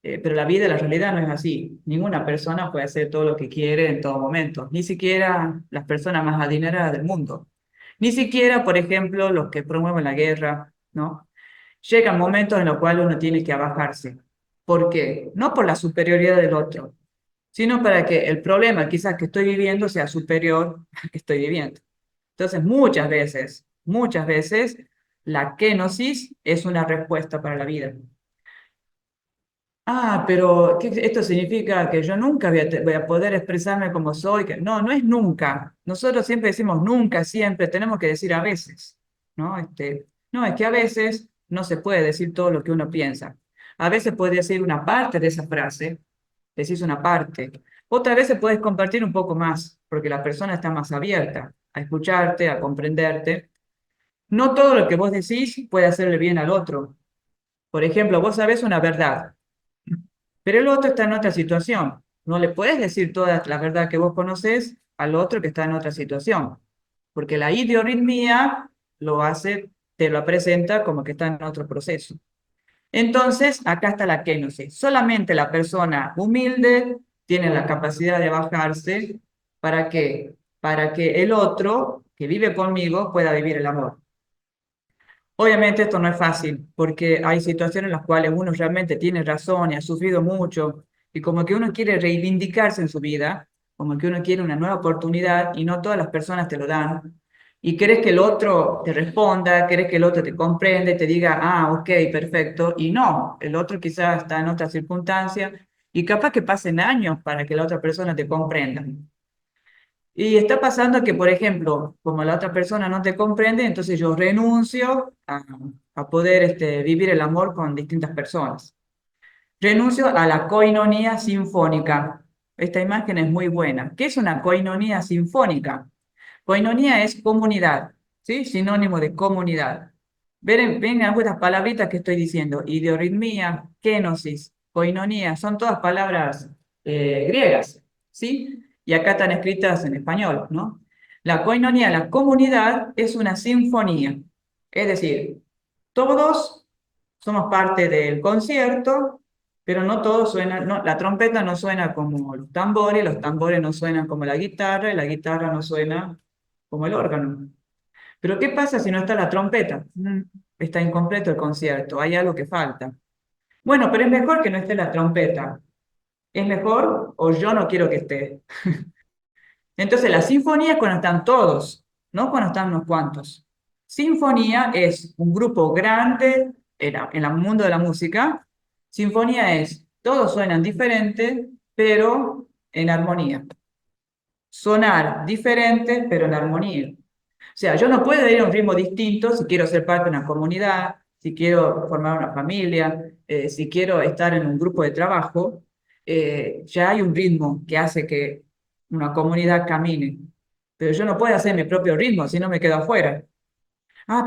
Pero la vida, la realidad no es así. Ninguna persona puede hacer todo lo que quiere en todo momento, ni siquiera las personas más adineradas del mundo. Ni siquiera, por ejemplo, los que promueven la guerra, ¿no? Llegan momentos en los cuales uno tiene que abajarse. ¿Por qué? No por la superioridad del otro, sino para que el problema quizás que estoy viviendo sea superior al que estoy viviendo. Entonces, muchas veces, la kenosis es una respuesta para la vida. Pero esto significa que yo nunca voy a poder expresarme como soy. No, no es nunca. Nosotros siempre decimos nunca, siempre. Tenemos que decir a veces, ¿no? No, es que a veces no se puede decir todo lo que uno piensa. A veces puedes decir una parte de esa frase, decís una parte. Otras veces puedes compartir un poco más, porque la persona está más abierta a escucharte, a comprenderte. No todo lo que vos decís puede hacerle bien al otro. Por ejemplo, vos sabés una verdad. Pero el otro está en otra situación. No le puedes decir toda la verdad que vos conocés al otro que está en otra situación, porque la idiorritmia lo hace, te lo presenta como que está en otro proceso. Entonces, acá está la kenosis. Solamente la persona humilde tiene la capacidad de bajarse para que, para que el otro que vive conmigo pueda vivir el amor. Obviamente esto no es fácil, porque hay situaciones en las cuales uno realmente tiene razón y ha sufrido mucho, y como que uno quiere reivindicarse en su vida, como que uno quiere una nueva oportunidad y no todas las personas te lo dan, y querés que el otro te responda, querés que el otro te comprenda y te diga, ok, perfecto, y no, el otro quizás está en otra circunstancia y capaz que pasen años para que la otra persona te comprenda. Y está pasando que, por ejemplo, como la otra persona no te comprende, entonces yo renuncio a poder vivir el amor con distintas personas. Renuncio a la koinonía sinfónica. Esta imagen es muy buena. ¿Qué es una koinonía sinfónica? Koinonía es comunidad, ¿sí? Sinónimo de comunidad. Ven algunas palabritas que estoy diciendo. Idiorritmia, kenosis, koinonía, son todas palabras griegas, ¿sí? Y acá están escritas en español, ¿no? La koinonía, la comunidad, es una sinfonía. Es decir, todos somos parte del concierto, pero no todos suenan, no, la trompeta no suena como los tambores no suenan como la guitarra, y la guitarra no suena como el órgano. Pero ¿qué pasa si no está la trompeta? Está incompleto el concierto, hay algo que falta. Bueno, pero es mejor que no esté la trompeta. ¿Es mejor o yo no quiero que esté? Entonces la sinfonía es cuando están todos, no cuando están unos cuantos. Sinfonía es un grupo grande en el mundo de la música. Sinfonía es, todos suenan diferente, pero en armonía. Sonar diferente, pero en armonía. O sea, yo no puedo ir a un ritmo distinto si quiero ser parte de una comunidad, si quiero formar una familia, si quiero estar en un grupo de trabajo. Ya hay un ritmo que hace que una comunidad camine. Pero yo no puedo hacer mi propio ritmo, si no me quedo afuera.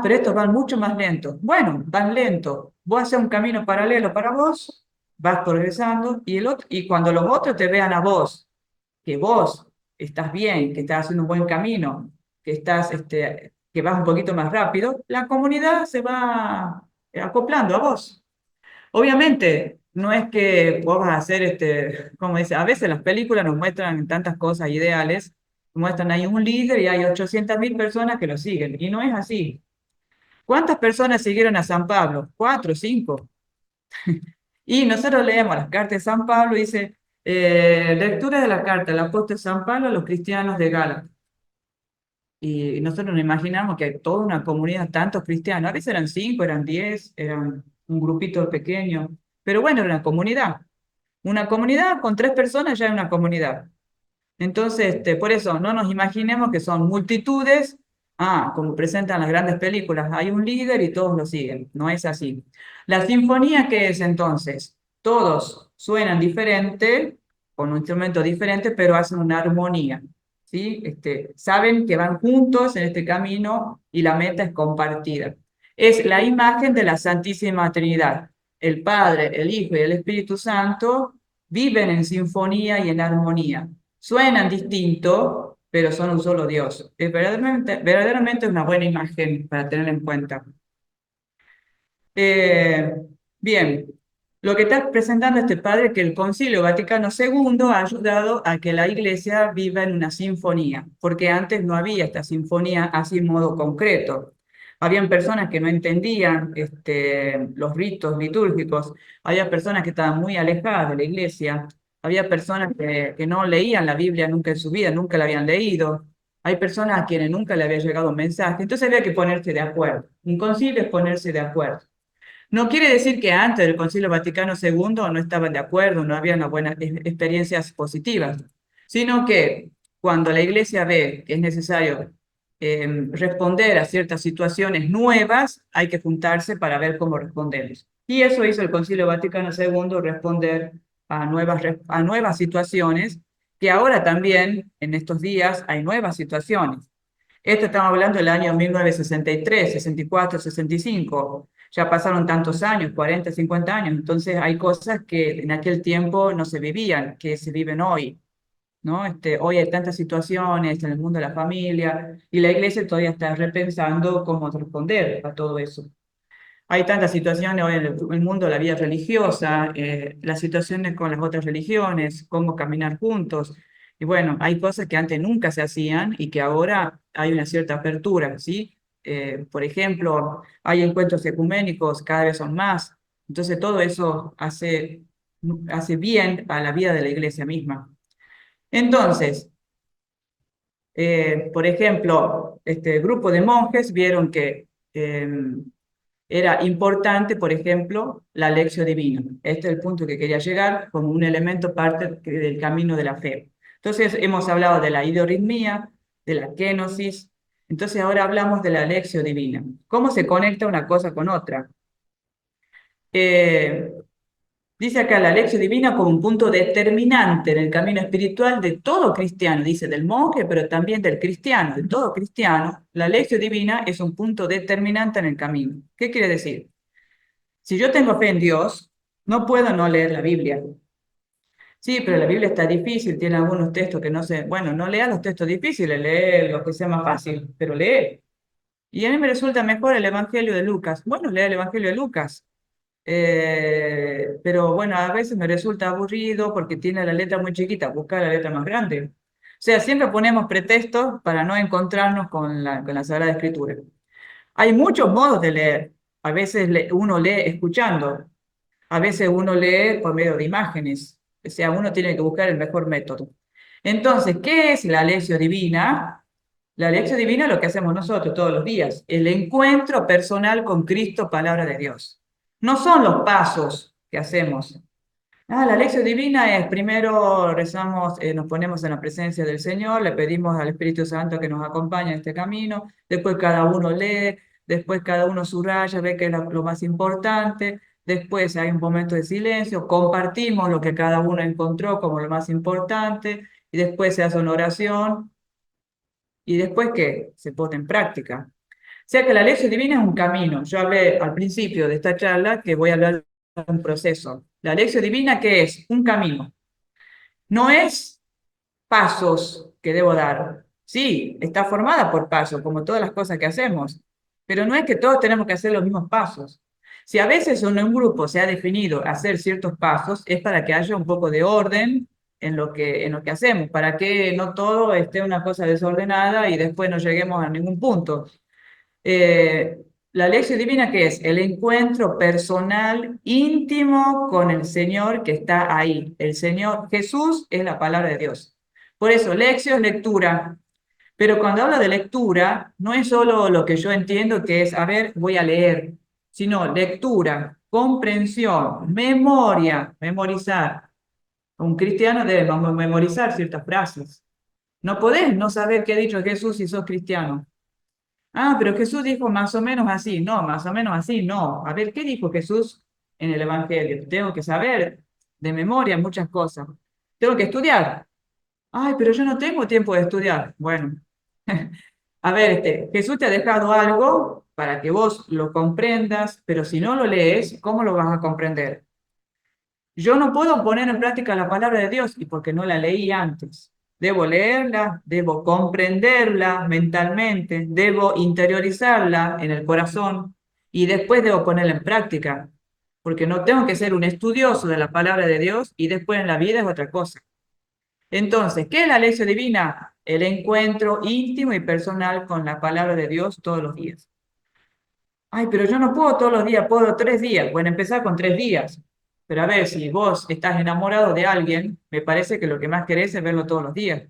Pero estos van mucho más lento. Bueno, van lento. Vos haces un camino paralelo para vos, vas progresando, y cuando los otros te vean a vos que vos estás bien, que estás haciendo un buen camino, que vas un poquito más rápido, la comunidad se va acoplando a vos. Obviamente, no es que vos vas a hacer, como dice, a veces las películas nos muestran tantas cosas ideales, muestran ahí un líder y hay 800.000 personas que lo siguen, y no es así. ¿Cuántas personas siguieron a San Pablo? ¿Cuatro, cinco? Y nosotros leemos las cartas de San Pablo y dice, lectura de la carta del apóstol San Pablo a los cristianos de Gálatas. Y nosotros nos imaginamos que hay toda una comunidad, tantos cristianos, a veces eran 5, eran 10, eran un grupito pequeño, pero bueno, era una comunidad. Una comunidad con 3 personas ya es una comunidad. Entonces, por eso, no nos imaginemos que son multitudes, como presentan las grandes películas, hay un líder y todos lo siguen. No es así. La sinfonía, ¿qué es entonces? Todos suenan diferente, con un instrumento diferente, pero hacen una armonía. ¿Sí? Saben que van juntos en este camino y la meta es compartida. Es la imagen de la Santísima Trinidad. El Padre, el Hijo y el Espíritu Santo viven en sinfonía y en armonía. Suenan distinto, pero son un solo Dios. Es verdaderamente una buena imagen para tener en cuenta. Eh, Bien, Lo que está presentando este padre es que el Concilio Vaticano II ha ayudado a que la Iglesia viva en una sinfonía, porque antes no había esta sinfonía así en modo concreto. Habían personas que no entendían los ritos litúrgicos, había personas que estaban muy alejadas de la Iglesia, había personas que no leían la Biblia nunca en su vida, nunca la habían leído, hay personas a quienes nunca le había llegado un mensaje, entonces había que ponerse de acuerdo. Un concilio es ponerse de acuerdo. No quiere decir que antes del Concilio Vaticano II no estaban de acuerdo, no había unas buenas experiencias positivas, sino que cuando la Iglesia ve que es necesario responder a ciertas situaciones nuevas, hay que juntarse para ver cómo respondemos. Y eso hizo el Concilio Vaticano II, responder a nuevas situaciones, que ahora también, en estos días, hay nuevas situaciones. Esto estamos hablando del año 1963, 64, 65. Ya pasaron tantos años, 40, 50 años. Entonces hay cosas que en aquel tiempo no se vivían, que se viven hoy, ¿no? Hoy hay tantas situaciones en el mundo de la familia y la iglesia todavía está repensando cómo responder a todo eso. Hay tantas situaciones hoy en el mundo de la vida religiosa, las situaciones con las otras religiones, cómo caminar juntos. Y bueno, hay cosas que antes nunca se hacían y que ahora hay una cierta apertura, ¿sí? Por ejemplo, hay encuentros ecuménicos, cada vez son más. Entonces todo eso hace bien a la vida de la iglesia misma. Entonces, por ejemplo, este grupo de monjes vieron que era importante, por ejemplo, la lección divina. Este es el punto que quería llegar como un elemento parte del camino de la fe. Entonces, hemos hablado de la idoritmia, de la kenosis. Entonces, ahora hablamos de la lección divina. ¿Cómo se conecta una cosa con otra? Eh, Dice acá la lección divina como un punto determinante en el camino espiritual de todo cristiano, dice del monje, pero también del cristiano, de todo cristiano. La lección divina es un punto determinante en el camino. ¿Qué quiere decir? Si yo tengo fe en Dios, no puedo no leer la Biblia. Sí, pero la Biblia está difícil, tiene algunos textos que no sé. Bueno, no lea los textos difíciles, lee lo que sea más fácil, pero lee. Y a mí me resulta mejor el Evangelio de Lucas. Bueno, lee el Evangelio de Lucas. Pero bueno, a veces me resulta aburrido porque tiene la letra muy chiquita, busca la letra más grande. O sea, siempre ponemos pretextos para no encontrarnos con la Sagrada Escritura. Hay muchos modos de leer. A veces uno lee escuchando, a veces uno lee por medio de imágenes. O sea, uno tiene que buscar el mejor método. Entonces, ¿qué es la lección divina? La lección divina es lo que hacemos nosotros todos los días, el encuentro personal con Cristo, palabra de Dios. No son los pasos que hacemos. La lección divina es primero rezamos, nos ponemos en la presencia del Señor, le pedimos al Espíritu Santo que nos acompañe en este camino, después cada uno lee, después cada uno subraya, ve que es lo más importante, después hay un momento de silencio, compartimos lo que cada uno encontró como lo más importante, y después se hace una oración, y después que se pone en práctica. O sea que la lección divina es un camino. Yo hablé al principio de esta charla que voy a hablar de un proceso. La lección divina, ¿qué es? Un camino. No es pasos que debo dar. Sí, está formada por pasos, como todas las cosas que hacemos, pero no es que todos tenemos que hacer los mismos pasos. Si a veces en un grupo se ha definido hacer ciertos pasos, es para que haya un poco de orden en lo que hacemos, para que no todo esté una cosa desordenada y después no lleguemos a ningún punto. Eh, la lección divina, ¿qué es? El encuentro personal, íntimo con el Señor que está ahí. El Señor Jesús es la palabra de Dios. Por eso, lección es lectura. Pero cuando hablo de lectura, no es solo lo que yo entiendo que es, a ver, voy a leer, sino lectura, comprensión, memoria, memorizar. Un cristiano debe memorizar ciertas frases. No podés no saber qué ha dicho Jesús si sos cristiano. Pero Jesús dijo más o menos así. No, más o menos así, no. A ver, ¿qué dijo Jesús en el Evangelio? Tengo que saber de memoria muchas cosas. Tengo que estudiar. Ay, pero yo no tengo tiempo de estudiar. Bueno, a ver, Jesús te ha dejado algo para que vos lo comprendas, pero si no lo lees, ¿cómo lo vas a comprender? Yo no puedo poner en práctica la palabra de Dios y porque no la leí antes. Debo leerla, debo comprenderla mentalmente, debo interiorizarla en el corazón y después debo ponerla en práctica. porque no tengo que ser un estudioso de la palabra de Dios y después en la vida es otra cosa. Entonces, ¿qué es la lección divina? El encuentro íntimo y personal con la palabra de Dios todos los días. Ay, pero yo no puedo todos los días, puedo 3 días. Bueno, empezar con 3 días. Pero a ver, si vos estás enamorado de alguien, me parece que lo que más querés es verlo todos los días.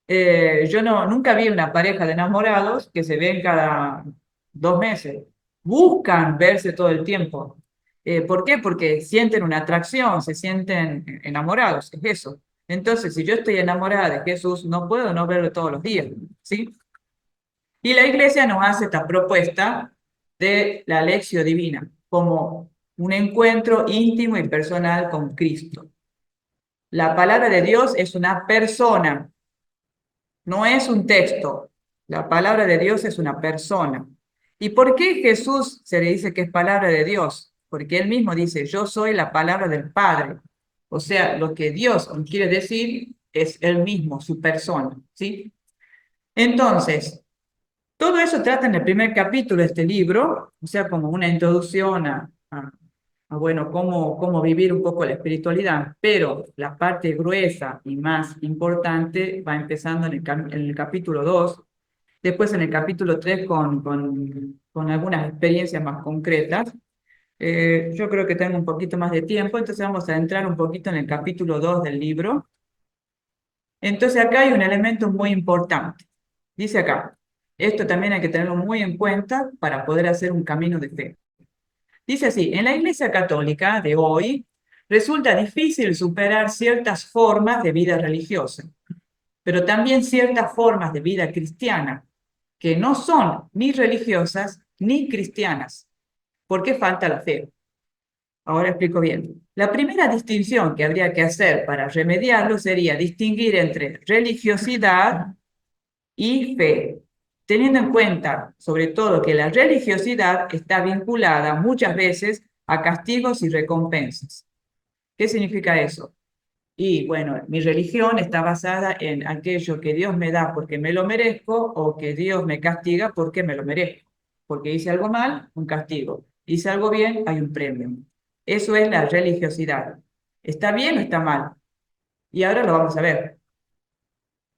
Yo nunca vi una pareja de enamorados que se ven cada 2 meses. Buscan verse todo el tiempo. ¿Por qué? Porque sienten una atracción, se sienten enamorados, es eso. Entonces, si yo estoy enamorada de Jesús, no puedo no verlo todos los días, ¿sí? Y la iglesia nos hace esta propuesta de la lección divina como un encuentro íntimo y personal con Cristo. La palabra de Dios es una persona, no es un texto. La palabra de Dios es una persona. ¿Y por qué Jesús se le dice que es palabra de Dios? Porque él mismo dice, yo soy la palabra del Padre. O sea, lo que Dios quiere decir es él mismo, su persona, ¿sí? Entonces, todo eso trata en el primer capítulo de este libro, o sea, como una introducción bueno, cómo vivir un poco la espiritualidad, pero la parte gruesa y más importante va empezando en el capítulo 2, después en el capítulo 3 con algunas experiencias más concretas. Yo creo que tengo un poquito más de tiempo, entonces vamos a entrar un poquito en el capítulo 2 del libro. Entonces acá hay un elemento muy importante. Dice acá, esto también hay que tenerlo muy en cuenta para poder hacer un camino de fe. Dice así, en la Iglesia Católica de hoy resulta difícil superar ciertas formas de vida religiosa, pero también ciertas formas de vida cristiana, que no son ni religiosas ni cristianas, porque falta la fe. Ahora explico bien. La primera distinción que habría que hacer para remediarlo sería distinguir entre religiosidad y fe, teniendo en cuenta, sobre todo, que la religiosidad está vinculada muchas veces a castigos y recompensas. ¿Qué significa eso? Y bueno, mi religión está basada en aquello que Dios me da porque me lo merezco o que Dios me castiga porque me lo merezco. Porque hice algo mal, un castigo. Hice algo bien, hay un premio. Eso es la religiosidad. ¿Está bien o está mal? Y ahora lo vamos a ver.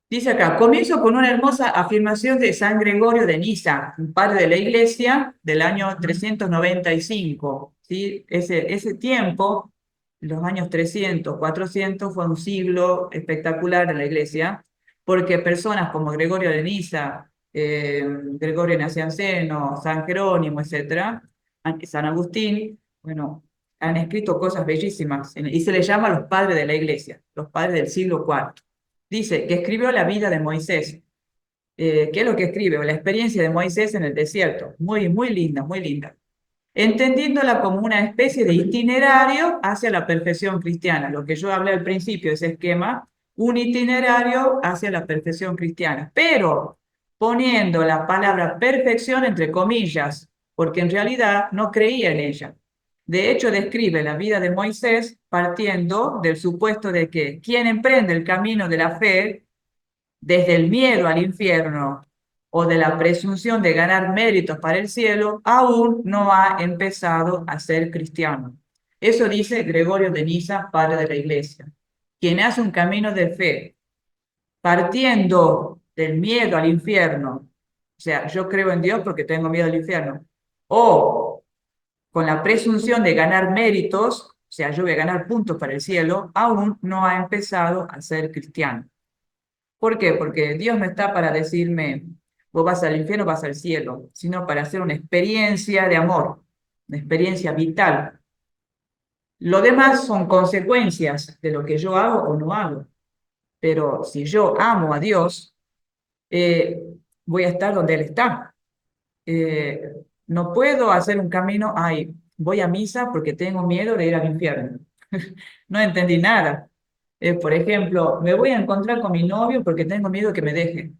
Dice acá, comienzo con una hermosa afirmación de San Gregorio de Niza, un padre de la Iglesia del año 395. ¿Sí? Ese tiempo, los años 300, 400, fue un siglo espectacular en la Iglesia, porque personas como Gregorio de Niza, Gregorio Nacianceno, San Jerónimo, etcétera, San Agustín, bueno, han escrito cosas bellísimas y se les llama los padres de la Iglesia, los padres del siglo IV. Dice que escribió la vida de Moisés. ¿Qué es lo que escribe? La experiencia de Moisés en el desierto. Muy, muy linda, muy linda. Entendiéndola como una especie de itinerario hacia la perfección cristiana. Lo que yo hablé al principio, ese esquema, un itinerario hacia la perfección cristiana. Pero poniendo la palabra perfección entre comillas, porque en realidad no creía en ella. De hecho, describe la vida de Moisés partiendo del supuesto de que quien emprende el camino de la fe desde el miedo al infierno o de la presunción de ganar méritos para el cielo, aún no ha empezado a ser cristiano. Eso dice Gregorio de Niza, padre de la Iglesia. Quien hace un camino de fe partiendo del miedo al infierno, o sea, yo creo en Dios porque tengo miedo al infierno, o con la presunción de ganar méritos, o sea, yo voy a ganar puntos para el cielo, aún no ha empezado a ser cristiano. ¿Por qué? Porque Dios no está para decirme, vos vas al infierno, vas al cielo, sino para hacer una experiencia de amor, una experiencia vital. Lo demás son consecuencias de lo que yo hago o no hago. Pero si yo amo a Dios, eh, voy a estar donde Él está. Eh, no puedo hacer un camino, ay, voy a misa porque tengo miedo de ir al infierno. No entendí nada. Por ejemplo, me voy a encontrar con mi novio porque tengo miedo que me deje.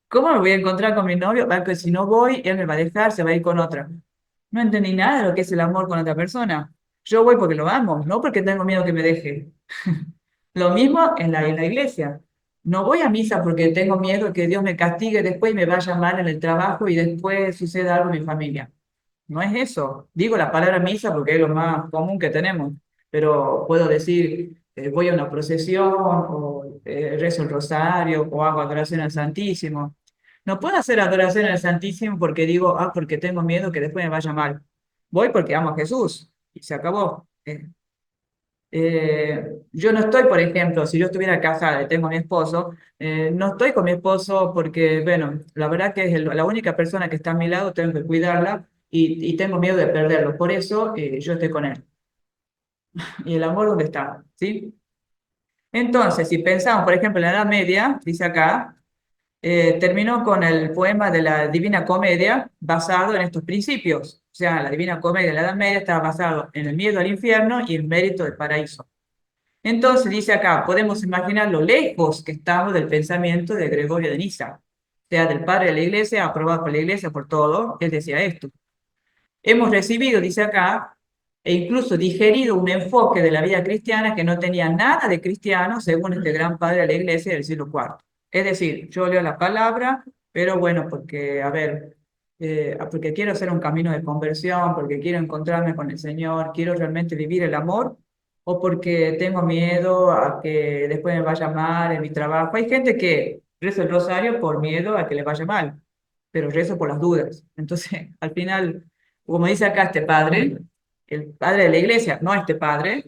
¿Cómo me voy a encontrar con mi novio? Que si no voy, él me va a dejar, se va a ir con otra. No entendí nada de lo que es el amor con otra persona. Yo voy porque lo amo, no porque tengo miedo que me deje. Lo mismo en la iglesia. No voy a misa porque tengo miedo que Dios me castigue después y me vaya mal en el trabajo y después suceda algo en mi familia. no es eso. Digo la palabra misa porque es lo más común que tenemos, pero puedo decir, voy a una procesión, o rezo el rosario, o hago adoración al Santísimo. No puedo hacer adoración al Santísimo porque digo, porque tengo miedo que después me vaya mal. Voy porque amo a Jesús y se acabó. Yo no estoy, por ejemplo, si yo estuviera casada y tengo a mi esposo, no estoy con mi esposo porque, bueno, la verdad que es la única persona que está a mi lado, tengo que cuidarla y tengo miedo de perderlo. Por eso yo estoy con él. ¿Y el amor dónde está? ¿Sí? Entonces, si pensamos, por ejemplo, en la Edad Media, dice acá, terminó con el poema de la Divina Comedia basado en estos principios. O sea, la Divina Comedia de la Edad Media estaba basado en el miedo al infierno y el mérito del paraíso. Entonces dice acá, podemos imaginar lo lejos que estamos del pensamiento de Gregorio de Niza, o sea, del padre de la iglesia, aprobado por la iglesia por todo, él decía esto. Hemos recibido, dice acá, e incluso digerido un enfoque de la vida cristiana que no tenía nada de cristiano, según este gran padre de la iglesia del siglo IV. Es decir, yo leo la palabra, pero bueno, porque, a ver, porque quiero hacer un camino de conversión, porque quiero encontrarme con el Señor, quiero realmente vivir el amor, o porque tengo miedo a que después me vaya mal en mi trabajo. Hay gente que reza el rosario por miedo a que le vaya mal, pero rezo por las dudas. Entonces, al final, como dice acá este padre, el padre de la iglesia, no este padre,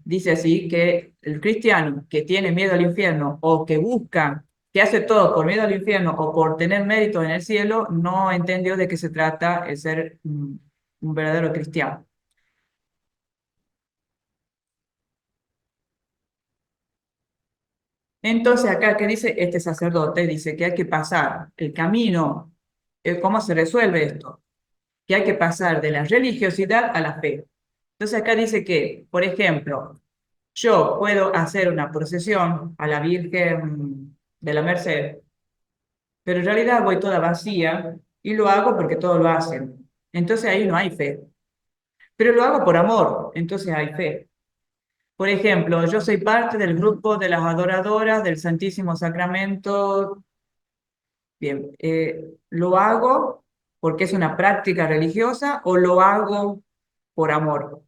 dice así que el cristiano que tiene miedo al infierno o que busca, que hace todo por miedo al infierno o por tener méritos en el cielo, no entendió de qué se trata el ser un verdadero cristiano. Entonces acá, ¿qué dice este sacerdote? Dice que hay que pasar el camino. ¿Cómo se resuelve esto? Que hay que pasar de la religiosidad a la fe. Entonces acá dice que, por ejemplo, yo puedo hacer una procesión a la Virgen de la Merced, pero en realidad voy toda vacía y lo hago porque todos lo hacen. Entonces ahí no hay fe. Pero lo hago por amor, entonces hay fe. Por ejemplo, yo soy parte del grupo de las adoradoras del Santísimo Sacramento. Bien, ¿lo hago porque es una práctica religiosa o lo hago por amor?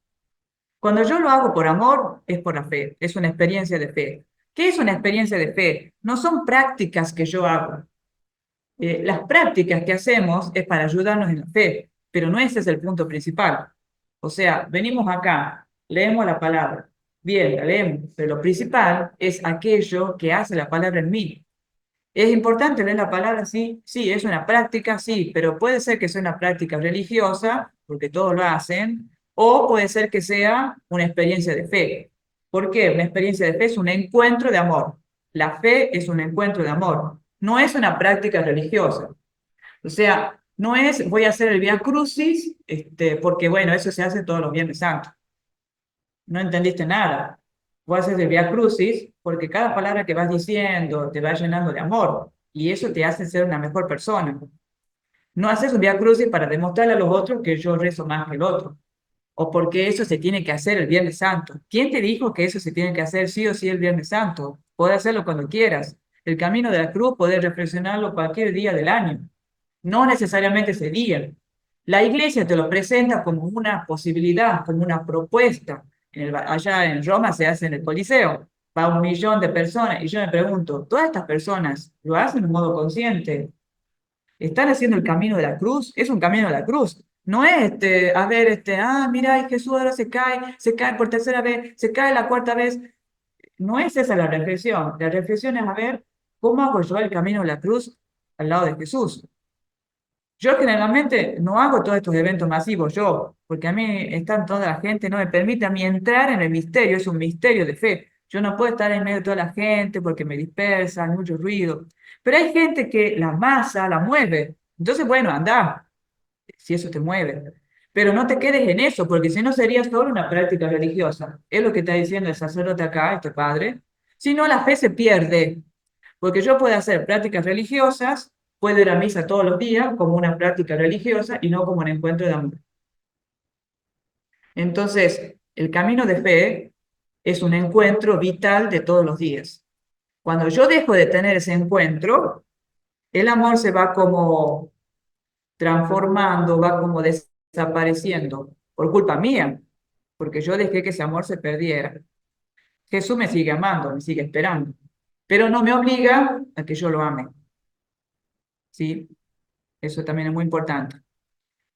Cuando yo lo hago por amor, es por la fe, es una experiencia de fe. ¿Qué es una experiencia de fe? No son prácticas que yo hago. Las prácticas que hacemos es para ayudarnos en la fe, pero no ese es el punto principal. O sea, venimos acá, leemos la palabra, bien, la leemos, pero lo principal es aquello que hace la palabra en mí. ¿Es importante leer la palabra? Sí, sí, es una práctica, sí, pero puede ser que sea una práctica religiosa, porque todos lo hacen, o puede ser que sea una experiencia de fe. ¿Por qué? Una experiencia de fe es un encuentro de amor. La fe es un encuentro de amor, no es una práctica religiosa. O sea, no es voy a hacer el Vía Crucis, porque bueno, eso se hace todos los Viernes Santos. No entendiste nada. Vos haces el Vía Crucis porque cada palabra que vas diciendo te va llenando de amor y eso te hace ser una mejor persona. No haces un Vía Crucis para demostrarle a los otros que yo rezo más que el otro o porque eso se tiene que hacer el Viernes Santo. ¿Quién te dijo que eso se tiene que hacer sí o sí el Viernes Santo? Puedes hacerlo cuando quieras. El camino de la cruz podés reflexionarlo cualquier día del año, no necesariamente ese día. La iglesia te lo presenta como una posibilidad, como una propuesta. Allá en Roma se hace en el Coliseo, va 1 millón de personas y yo me pregunto, ¿todas estas personas lo hacen de modo consciente? ¿Están haciendo el camino de la cruz? Es un camino de la cruz. No es a ver, mira, y Jesús ahora se cae por tercera vez, se cae la cuarta vez. No es esa la reflexión. La reflexión es a ver cómo hago yo el camino de la cruz al lado de Jesús. Yo generalmente no hago todos estos eventos masivos yo, porque a mí están toda la gente, no me permite a mí entrar en el misterio, es un misterio de fe. Yo no puedo estar en medio de toda la gente porque me dispersa, hay mucho ruido. Pero hay gente que la masa la mueve. Entonces, bueno, anda, si eso te mueve. Pero no te quedes en eso, porque si no sería solo una práctica religiosa. Es lo que está diciendo el sacerdote acá, este padre. Si no, la fe se pierde. Porque yo puedo hacer prácticas religiosas, puedo ir a misa todos los días como una práctica religiosa y no como un encuentro de amor. Entonces, el camino de fe es un encuentro vital de todos los días. Cuando yo dejo de tener ese encuentro, el amor se va como transformando, va como desapareciendo por culpa mía, porque yo dejé que ese amor se perdiera. Jesús me sigue amando, me sigue esperando, pero no me obliga a que yo lo ame, ¿sí? Eso también es muy importante.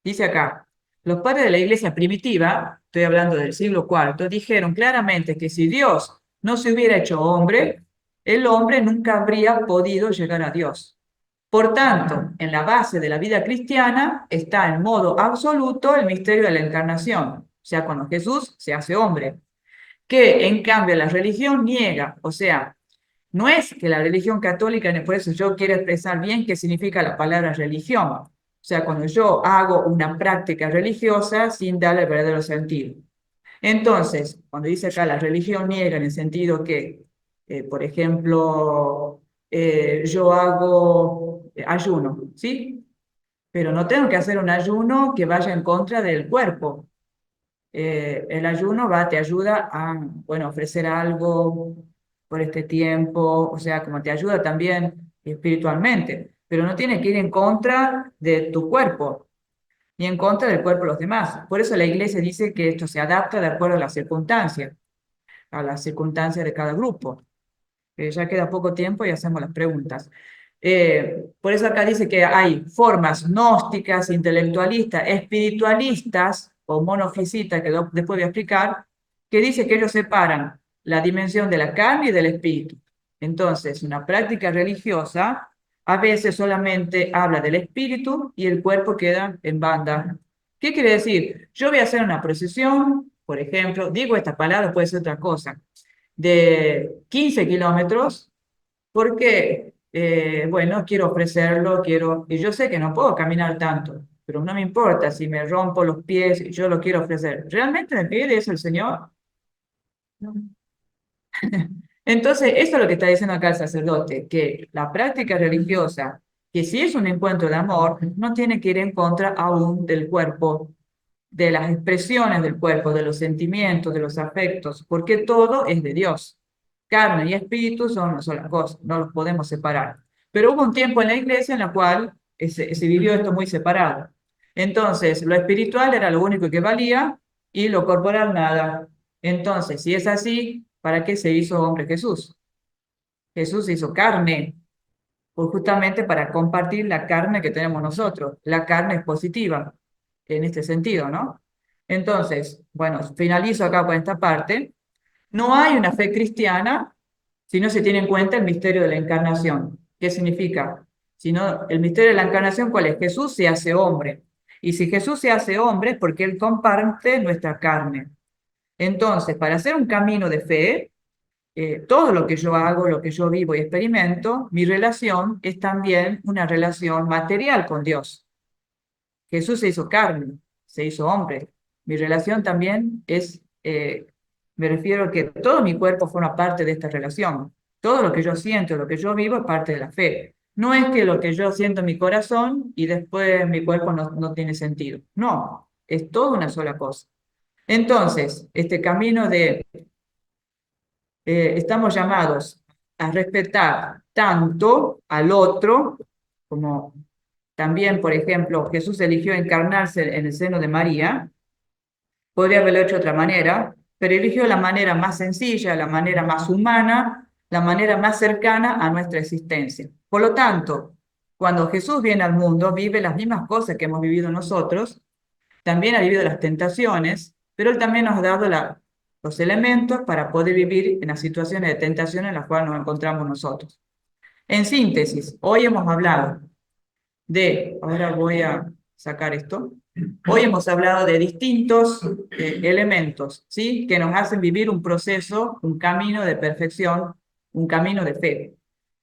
Dice acá, los padres de la iglesia primitiva, estoy hablando del siglo IV, dijeron claramente que si Dios no se hubiera hecho hombre, el hombre nunca habría podido llegar a Dios. Por tanto, en la base de la vida cristiana está en modo absoluto el misterio de la encarnación, o sea, cuando Jesús se hace hombre, que en cambio la religión niega, o sea, no es que la religión católica, por eso yo quiero expresar bien qué significa la palabra religión, o sea, cuando yo hago una práctica religiosa sin darle el verdadero sentido. Entonces, cuando dice acá la religión niega en el sentido que, por ejemplo, yo hago ayuno, ¿sí? Pero no tengo que hacer un ayuno que vaya en contra del cuerpo. El ayuno te ayuda a, bueno, ofrecer algo por este tiempo, o sea, como te ayuda también espiritualmente, pero no tiene que ir en contra de tu cuerpo, ni en contra del cuerpo de los demás. Por eso la iglesia dice que esto se adapta de acuerdo a las circunstancias de cada grupo. Ya queda poco tiempo y hacemos las preguntas. Por eso acá dice que hay formas gnósticas, intelectualistas, espiritualistas o monofisitas, que después voy a explicar, que dice que ellos separan la dimensión de la carne y del espíritu. Entonces, una práctica religiosa a veces solamente habla del espíritu y el cuerpo queda en banda. ¿Qué quiere decir? Yo voy a hacer una procesión, por ejemplo, digo esta palabra, puede ser otra cosa, de 15 kilómetros, porque, bueno, quiero ofrecerlo, y yo sé que no puedo caminar tanto, pero no me importa si me rompo los pies y yo lo quiero ofrecer. ¿Realmente me pide eso el Señor? No. Entonces, eso es lo que está diciendo acá el sacerdote, que la práctica religiosa, que si es un encuentro de amor, no tiene que ir en contra aún del cuerpo, de las expresiones del cuerpo, de los sentimientos, de los afectos, porque todo es de Dios. Carne y espíritu son una sola cosa, no los podemos separar. Pero hubo un tiempo en la iglesia en la cual se vivió esto muy separado. Entonces, lo espiritual era lo único que valía y lo corporal nada. Entonces, si es así, ¿para qué se hizo hombre Jesús? Jesús se hizo carne, pues justamente para compartir la carne que tenemos nosotros. La carne es positiva en este sentido, ¿no? Entonces, bueno, finalizo acá con esta parte. No hay una fe cristiana si no se tiene en cuenta el misterio de la encarnación. ¿Qué significa? Si no, el misterio de la encarnación, ¿cuál es? Jesús se hace hombre. Y si Jesús se hace hombre es porque Él comparte nuestra carne. Entonces, para hacer un camino de fe, todo lo que yo hago, lo que yo vivo y experimento, mi relación es también una relación material con Dios. Jesús se hizo carne, se hizo hombre. Mi relación también es, me refiero a que todo mi cuerpo forma parte de esta relación. Todo lo que yo siento, lo que yo vivo es parte de la fe. No es que lo que yo siento en mi corazón y después mi cuerpo no tiene sentido. No, es toda una sola cosa. Entonces, este camino de estamos llamados a respetar tanto al otro, como también, por ejemplo, Jesús eligió encarnarse en el seno de María, podría haberlo hecho de otra manera, pero eligió la manera más sencilla, la manera más humana, la manera más cercana a nuestra existencia. Por lo tanto, cuando Jesús viene al mundo, vive las mismas cosas que hemos vivido nosotros, también ha vivido las tentaciones, pero Él también nos ha dado los elementos para poder vivir en las situaciones de tentación en las cuales nos encontramos nosotros. En síntesis, hoy hemos hablado ahora voy a sacar esto, hoy hemos hablado de distintos elementos, ¿sí? Que nos hacen vivir un proceso, un camino de perfección, un camino de fe,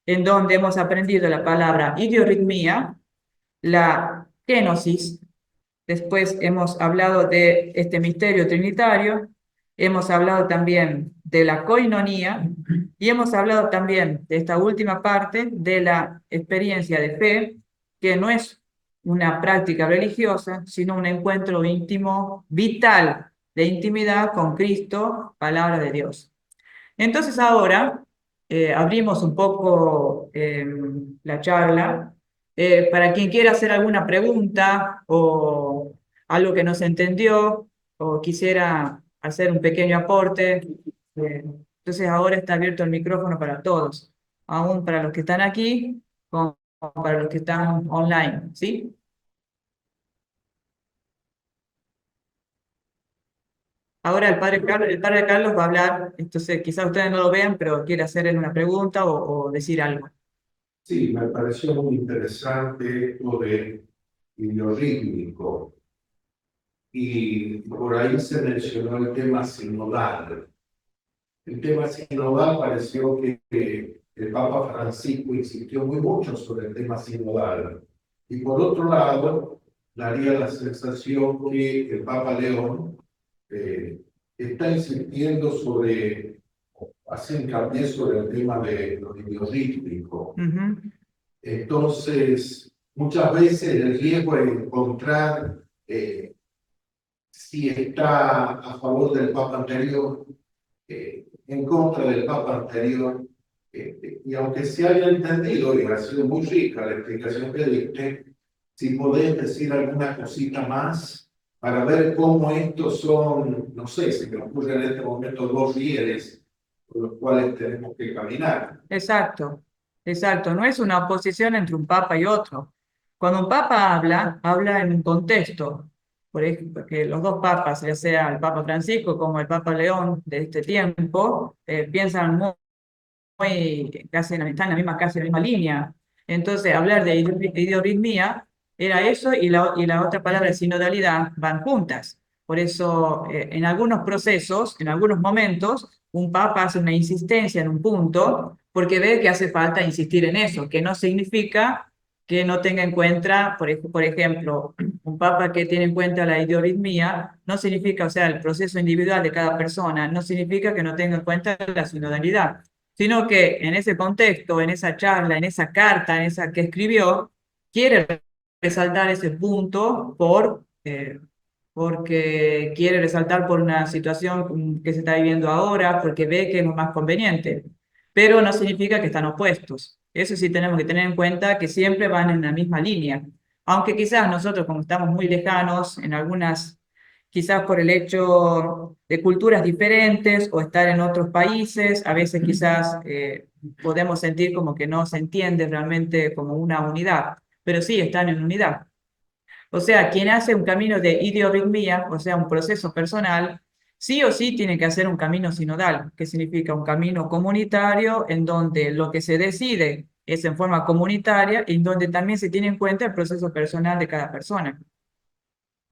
en donde hemos aprendido la palabra idiorritmia, la kenosis. Después hemos hablado de este misterio trinitario, hemos hablado también de la coinonía y hemos hablado también de esta última parte de la experiencia de fe, que no es una práctica religiosa, sino un encuentro íntimo, vital, de intimidad con Cristo, palabra de Dios. Entonces ahora abrimos un poco la charla para quien quiera hacer alguna pregunta o algo que no se entendió o quisiera hacer un pequeño aporte. Entonces ahora está abierto el micrófono para todos, aún para los que están aquí como para los que están online, ¿sí? Ahora el padre Carlos va a hablar, entonces quizás ustedes no lo vean, pero quiere hacer él una pregunta o decir algo. Sí, me pareció muy interesante esto de biorrítmico y por ahí se mencionó el tema sinodal. El tema sinodal pareció que el Papa Francisco insistió muy mucho sobre el tema sinodal. Y por otro lado, daría la sensación que el Papa León eh, está insistiendo sobre, hace hincapié sobre el tema de lo biorrítmico. Ujú. Entonces, muchas veces el riesgo es encontrar si está a favor del Papa anterior, en contra del Papa anterior, y aunque se haya entendido, y ha sido muy rica la explicación que diste, si podés decir alguna cosita más para ver cómo estos son, no sé, se me ocurren en este momento dos rieles por los cuales tenemos que caminar. Exacto, exacto. No es una oposición entre un papa y otro. Cuando un papa habla, habla en un contexto. Por ejemplo, que los dos papas, ya sea el Papa Francisco como el Papa León de este tiempo, piensan casi están en la misma, casi en la misma línea. Entonces, hablar de idiorritmia era eso y la otra palabra, sinodalidad, van juntas. Por eso, en algunos procesos, en algunos momentos, un papa hace una insistencia en un punto porque ve que hace falta insistir en eso, que no significa que no tenga en cuenta, por ejemplo, un papa que tiene en cuenta la idiorritmia, no significa, o sea, el proceso individual de cada persona, no significa que no tenga en cuenta la sinodalidad, sino que en ese contexto, en esa charla, en esa carta, en esa que escribió, quiere resaltar ese punto porque quiere resaltar por una situación que se está viviendo ahora, porque ve que es lo más conveniente, pero no significa que están opuestos. Eso sí tenemos que tener en cuenta que siempre van en la misma línea, aunque quizás nosotros como estamos muy lejanos en algunas, quizás por el hecho de culturas diferentes o estar en otros países, a veces quizás podemos sentir como que no se entiende realmente como una unidad, pero sí están en unidad. O sea, quien hace un camino de idiorritmia, o sea, un proceso personal, sí o sí tiene que hacer un camino sinodal, que significa un camino comunitario en donde lo que se decide es en forma comunitaria y en donde también se tiene en cuenta el proceso personal de cada persona.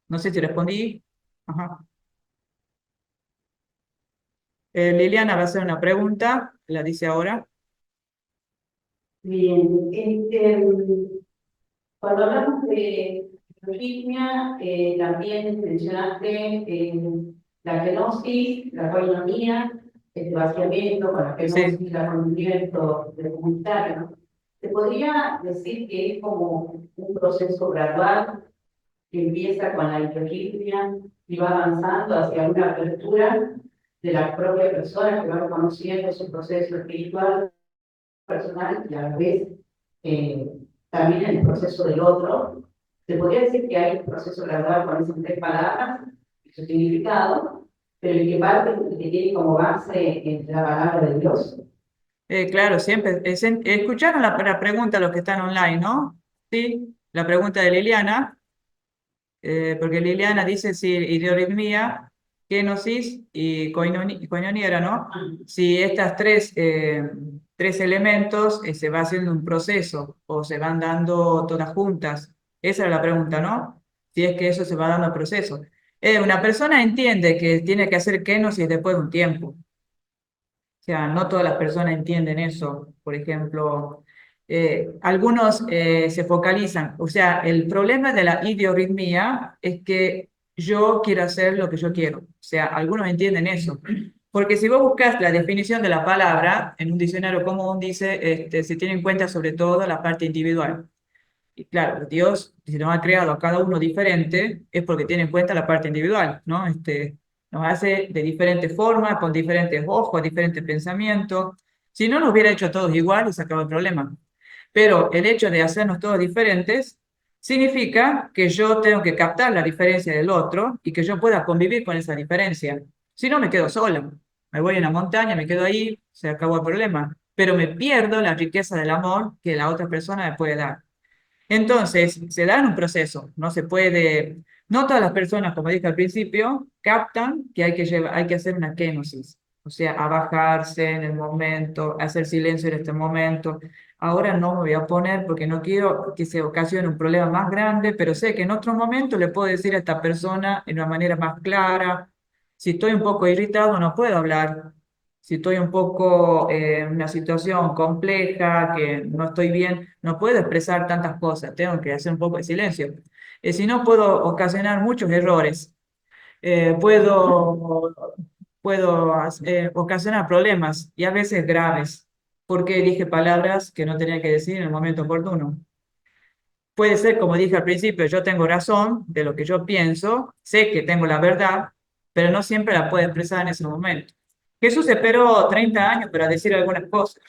No sé si respondí. Ajá. Liliana va a hacer una pregunta, la dice ahora. Bien, cuando hablamos de algoritmia, también mencionaste la kenosis, la koinonia, el vaciamiento con la Sí. kenosis, el conocimiento del comunitario, ¿no? ¿Se podría decir que es como un proceso gradual que empieza con la algoritmia y va avanzando hacia una apertura de la propia persona que va conociendo su proceso espiritual, personal y a la vez eh, también en el proceso del otro? Se podría decir que hay un proceso gradual con esas tres palabras, su significado, pero el que parte, el que tiene como base la palabra de Dios. Claro, siempre. Escucharon la pregunta los que están online, ¿no? Sí, la pregunta de Liliana. Porque Liliana dice si idiorritmia, kenosis y koinonia era, ¿no? Si estas tres elementos se va haciendo un proceso o se van dando todas juntas. Esa era la pregunta, ¿no? Si es que eso se va dando a proceso. Una persona entiende que tiene que hacer kenosis después de un tiempo. O sea, no todas las personas entienden eso. Por ejemplo, algunos se focalizan. O sea, el problema de la idiorritmia es que yo quiero hacer lo que yo quiero. O sea, algunos entienden eso. Porque si vos buscas la definición de la palabra en un diccionario común, dice, se tiene en cuenta sobre todo la parte individual. Y claro, Dios, si nos ha creado a cada uno diferente, es porque tiene en cuenta la parte individual, ¿no? Nos hace de diferentes formas, con diferentes ojos, diferentes pensamientos. Si no, nos hubiera hecho a todos igual y se acabó el problema. Pero el hecho de hacernos todos diferentes significa que yo tengo que captar la diferencia del otro y que yo pueda convivir con esa diferencia. Si no, me quedo sola. Me voy a una montaña, me quedo ahí, se acabó el problema. Pero me pierdo la riqueza del amor que la otra persona me puede dar. Entonces, se da en un proceso, no se puede, no todas las personas, como dije al principio, captan que hay que hacer una kénosis, o sea, a bajarse en el momento, hacer silencio en este momento. Ahora no me voy a poner porque no quiero que se ocasione un problema más grande, pero sé que en otro momento le puedo decir a esta persona de una manera más clara. Si estoy un poco irritado, no puedo hablar. Si estoy un poco en una situación compleja, que no estoy bien, no puedo expresar tantas cosas, tengo que hacer un poco de silencio. Si no, puedo ocasionar muchos errores. Puedo, ocasionar problemas y a veces graves, porque dije palabras que no tenía que decir en el momento oportuno. Puede ser, como dije al principio, yo tengo razón de lo que yo pienso, sé que tengo la verdad, pero no siempre la puedo expresar en ese momento. Jesús esperó 30 años para decir algunas cosas.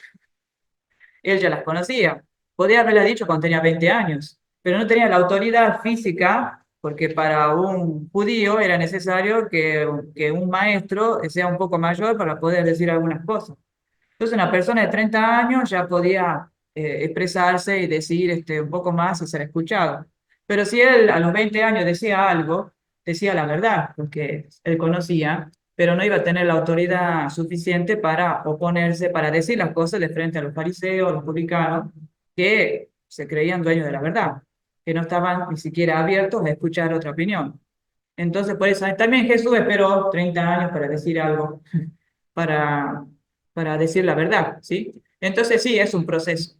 Él ya las conocía. Podía haberla dicho cuando tenía 20 años, pero no tenía la autoridad física, porque para un judío era necesario que un maestro sea un poco mayor para poder decir algunas cosas. Entonces, una persona de 30 años ya podía expresarse y decir un poco más y ser escuchado. Pero si él a los 20 años decía algo, decía la verdad, porque él conocía, pero no iba a tener la autoridad suficiente para oponerse, para decir las cosas de frente a los fariseos, a los publicanos, que se creían dueños de la verdad, que no estaban ni siquiera abiertos a escuchar otra opinión. Entonces, por eso también Jesús esperó 30 años para decir algo, para, para decir la verdad, ¿sí? Entonces, sí, es un proceso.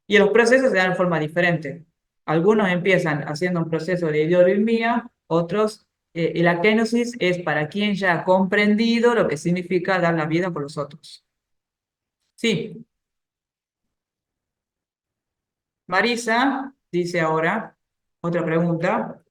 Y los procesos se dan de forma diferente. Algunos empiezan haciendo un proceso de ideología, otros, y la kenosis es para quien ya ha comprendido lo que significa dar la vida por los otros. Sí, Marisa dice ahora, otra pregunta.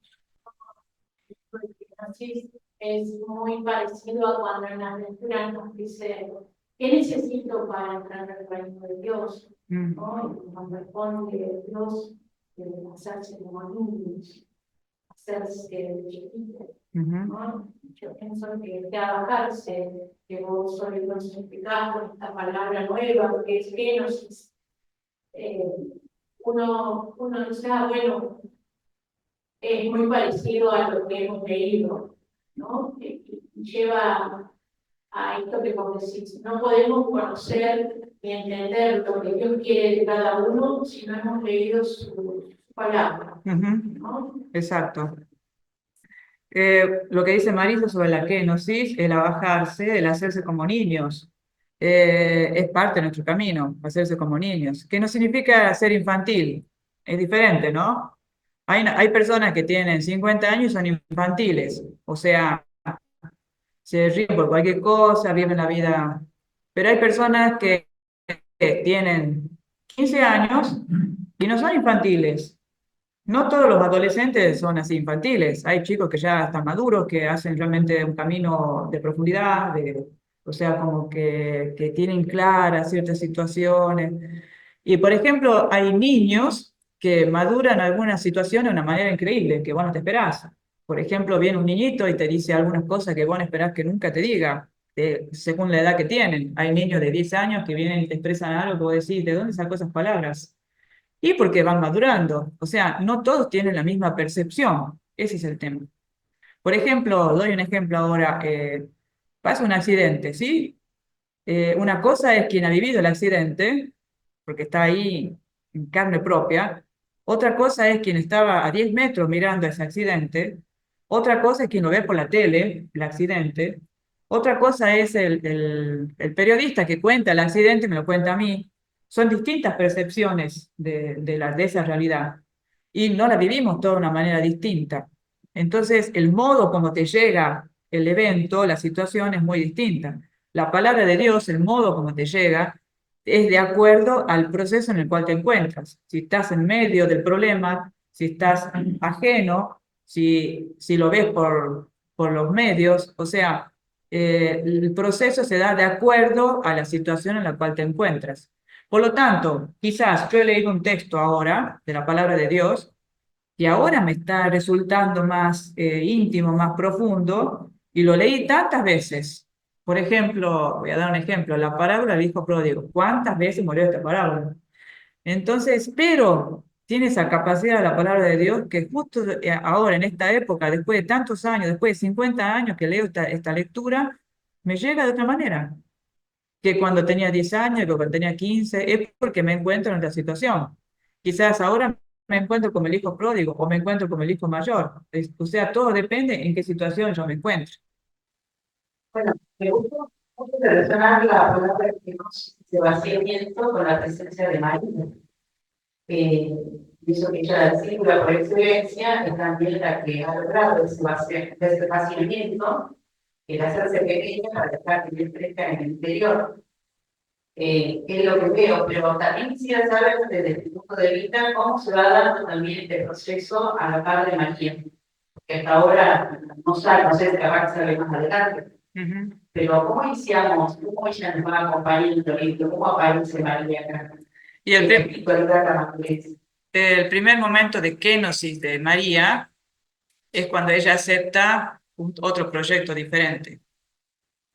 Así es muy parecido a cuando en la lectura nos dice, ¿qué necesito para entrar al reino de Dios? Mm, ¿No? Y nos responde Dios, hacerse como niños, hacerse chiquitos. ujú, ¿No? Yo pienso que trabajarse, que vos hoy nos explicás con esta palabra nueva, que es kenosis, uno dice, bueno, es muy parecido a lo que hemos leído, ¿no? Y lleva a esto que vos decís, no podemos conocer ni entender lo que Dios quiere de cada uno si no hemos leído su palabra, ujú, ¿no? exacto. Lo que dice Marisa sobre la kenosis, el abajarse, el hacerse como niños, es parte de nuestro camino, hacerse como niños, que no significa ser infantil, es diferente, ¿no? Hay personas que tienen 50 años y son infantiles, o sea, se ríen por cualquier cosa, viven la vida, pero hay personas que tienen 15 años y no son infantiles. No todos los adolescentes son así infantiles. Hay chicos que ya están maduros, que hacen realmente un camino de profundidad, o sea, como que tienen claras ciertas situaciones. Y por ejemplo, hay niños que maduran algunas situaciones de una manera increíble, que vos no te esperás. Por ejemplo, viene un niñito y te dice algunas cosas que vos no esperás que nunca te diga, según la edad que tienen. Hay niños de 10 años que vienen y te expresan algo que vos decís, ¿de dónde sacó esas palabras? Y porque van madurando. O sea, no todos tienen la misma percepción. Ese es el tema. Por ejemplo, doy un ejemplo ahora. Pasa un accidente, ¿sí? Una cosa es quien ha vivido el accidente, porque está ahí en carne propia. Otra cosa es quien estaba a 10 metros mirando ese accidente. Otra cosa es quien lo ve por la tele, el accidente. Otra cosa es el periodista que cuenta el accidente y me lo cuenta a mí. Son distintas percepciones de esa realidad y no la vivimos toda de una manera distinta. Entonces, el modo como te llega el evento, la situación es muy distinta. La palabra de Dios, el modo como te llega, es de acuerdo al proceso en el cual te encuentras. Si estás en medio del problema, si estás ajeno, si lo ves por los medios, o sea, el proceso se da de acuerdo a la situación en la cual te encuentras. Por lo tanto, quizás yo he leído un texto ahora de la palabra de Dios que ahora me está resultando más íntimo, más profundo, y lo leí tantas veces. Por ejemplo, voy a dar un ejemplo, la parábola del hijo pródigo. ¿Cuántas veces murió esta parábola? Entonces, pero tiene esa capacidad de la palabra de Dios que justo ahora, en esta época, después de tantos años, después de 50 años que leo esta lectura, me llega de otra manera que cuando tenía 10 años, que cuando tenía 15 es porque me encuentro en otra situación. Quizás ahora me encuentro como el hijo pródigo o me encuentro como el hijo mayor. O sea, todo depende en qué situación yo me encuentro. Bueno, me gusta mucho relacionar la palabra que de vaciamiento con la presencia de María. Eso que ella discípula por excelencia es también la que ha logrado ese vaciamiento, el hacerse pequeña para dejar que Dios crezca en el interior. Es lo que veo, pero también quisiera saber desde el punto de vista cómo se va dando también este proceso a la par de María, que hasta ahora no sé si capaz que sale más adelante, pero ¿cómo iniciamos? ¿Cómo ella nos va acompañando esto? ¿Cómo aparece María acá? Y el, ¿Qué pri- espiritualidad la naturaleza? el primer momento de kenosis de María es cuando ella acepta otro proyecto diferente.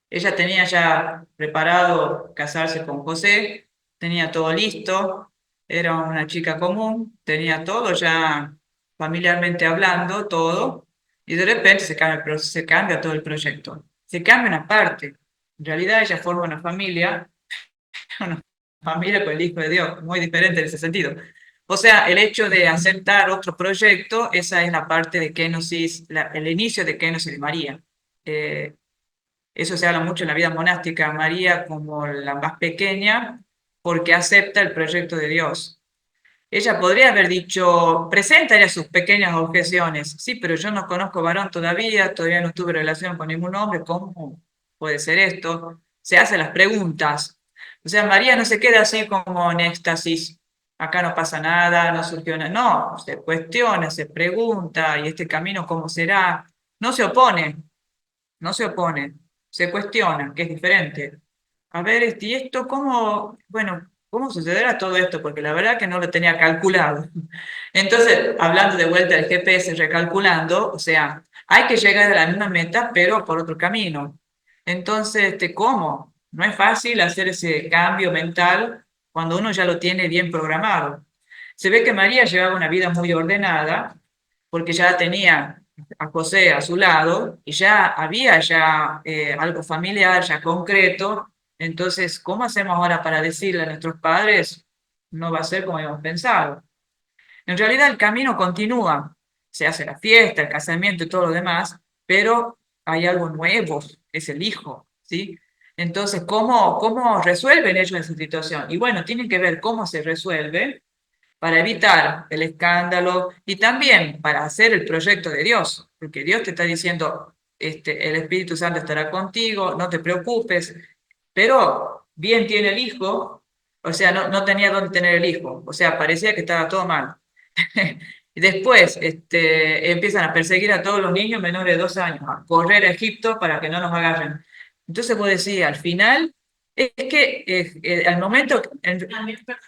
Ella tenía ya preparado casarse con José, tenía todo listo, era una chica común, tenía todo ya familiarmente hablando, todo, y de repente se cambia todo el proyecto. Se cambia una parte. En realidad ella forma una familia con el Hijo de Dios, muy diferente en ese sentido. O sea, el hecho de aceptar otro proyecto, esa es la parte de Kenosis, el inicio de Kenosis de María. Eh, Eso se habla mucho en la vida monástica, María como la más pequeña, porque acepta el proyecto de Dios. Ella podría haber dicho, presenta ya sus pequeñas objeciones, sí, pero yo no conozco varón todavía no tuve relación con ningún hombre, ¿cómo puede ser esto? Se hace las preguntas. O sea, María no se queda así como en éxtasis, acá no pasa nada, no surgió nada, no, se cuestiona, se pregunta, ¿y este camino cómo será? No se opone, no se opone, se cuestiona, que es diferente. A ver, ¿y esto cómo, bueno, cómo sucederá todo esto? Porque la verdad que no lo tenía calculado. Entonces, hablando de vuelta del GPS, recalculando, o sea, hay que llegar a la misma meta, pero por otro camino. Entonces, ¿cómo? No es fácil hacer ese cambio mental cuando uno ya lo tiene bien programado. Se ve que María llevaba una vida muy ordenada, porque ya tenía a José a su lado y ya había algo familiar, ya concreto. Entonces, ¿cómo hacemos ahora para decirle a nuestros padres? No va a ser como habíamos pensado. En realidad el camino continúa, se hace la fiesta, el casamiento y todo lo demás, pero hay algo nuevo, es el hijo, ¿sí? Entonces, ¿cómo resuelven ellos esa situación? Y bueno, tienen que ver cómo se resuelve para evitar el escándalo y también para hacer el proyecto de Dios, porque Dios te está diciendo, el Espíritu Santo estará contigo, no te preocupes, pero bien tiene el hijo, o sea, no tenía dónde tener el hijo, o sea, parecía que estaba todo mal. Y después empiezan a perseguir a todos los niños menores de 2 años, a correr a Egipto para que no nos agarren. Entonces vos decís, al final, es que al momento, También, perdón,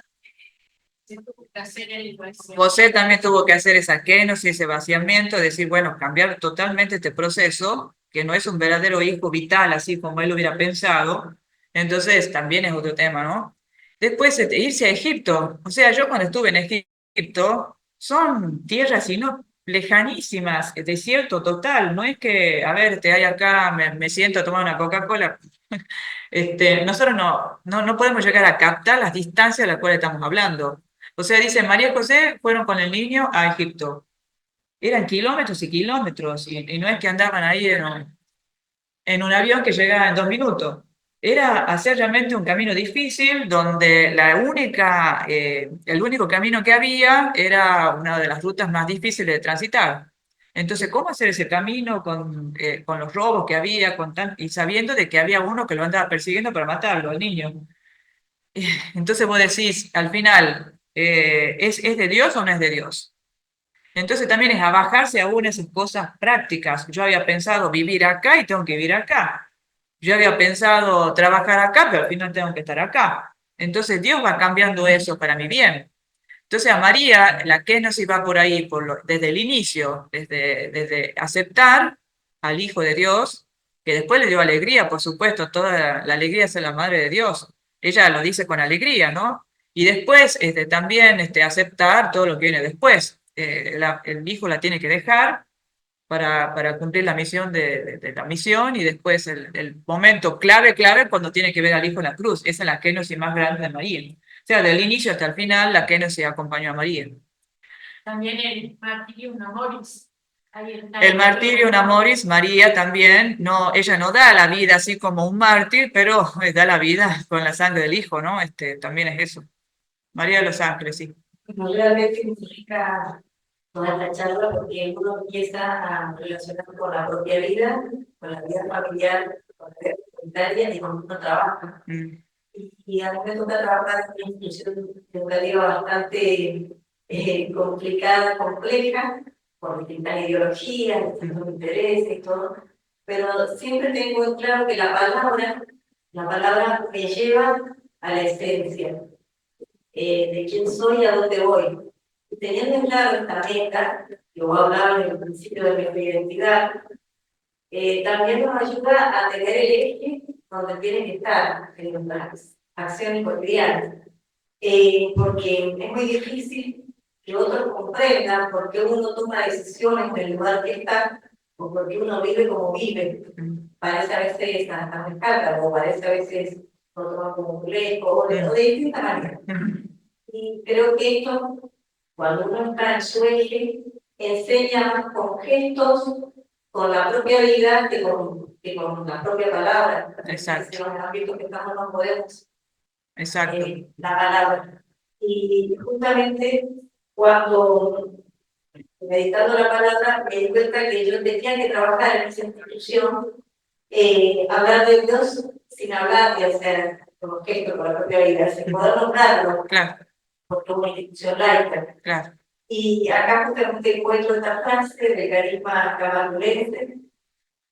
siento que hacer el juicio. José también tuvo que hacer esa kenosis, ese vaciamiento, decir, bueno, cambiar totalmente este proceso, que no es un verdadero hijo vital, así como él hubiera pensado. Entonces, también es otro tema, ¿no? Después, irse a Egipto. O sea, yo cuando estuve en Egipto, son tierras, sino lejanísimas, desierto total. No es que, a ver, te hay acá, me siento a tomar una Coca-Cola. Nosotros no podemos llegar a captar las distancias de las cuales estamos hablando. O sea, dice, María y José fueron con el niño a Egipto. Eran kilómetros y kilómetros, y no es que andaban ahí en un avión que llegaba en 2 minutos. Era hacer realmente un camino difícil donde el único camino que había era una de las rutas más difíciles de transitar. Entonces, ¿cómo hacer ese camino con los robos que había y sabiendo de que había uno que lo andaba persiguiendo para matarlo, al niño? Entonces vos decís, al final, ¿es de Dios o no es de Dios? Entonces también es a bajarse aún esas cosas prácticas. Yo había pensado vivir acá y tengo que vivir acá. Yo había pensado trabajar acá, pero al final tengo que estar acá. Entonces Dios va cambiando eso para mi bien. Entonces a María, la kenosis va por ahí, desde el inicio, desde aceptar al Hijo de Dios, que después le dio alegría, por supuesto, toda la alegría es ser la Madre de Dios. Ella lo dice con alegría, ¿no? Y después también aceptar todo lo que viene después. El Hijo la tiene que dejar para cumplir la misión de la misión, y después el momento clave es cuando tiene que ver al Hijo en la cruz. Esa es la kenosis más grande de María. O sea, del inicio hasta el final, la kenosis acompañó a María. También el Martirium Amoris. Ahí está El Martirium Amoris, María también, no, ella no da la vida así como un mártir, pero da la vida con la sangre del Hijo, ¿no? También es eso. María de los Ángeles, sí. Bueno, realmente significa toda esta charla porque uno empieza a relacionar con la propia vida, con la vida familiar, con la vida comunitaria y con uno trabaja. Mm, Y a mí me toca trabajar en una institución educativa bastante complicada, compleja, por distintas ideologías, distintos intereses y todo, pero siempre tengo en claro que la palabra me lleva a la esencia de quién soy y a dónde voy. Y teniendo en claro esta meta, que voy a hablar en el principio de nuestra identidad, también nos ayuda a tener el eje donde tiene que estar en nuestras acciones cotidianas. Porque es muy difícil que otros comprendan por qué uno toma decisiones en el lugar que está, o por qué uno vive como vive. Parece a veces hasta escándalo, o parece a veces lo toma como un lejos, o de distintas maneras. Y creo que esto, cuando uno está en su eje, enseña más con gestos, con la propia vida, que con la propia palabra. Exacto. En los ámbitos que estamos no podemos exacto. La palabra. Y justamente cuando meditando la palabra me di cuenta que yo tenía que trabajar en esa institución, hablar de Dios sin hablar de hacer como gesto con la propia vida, sin poder nombrarlo, Claro, porque es una institución laica. claro. Y acá justamente encuentro esta frase de carisma caballerense,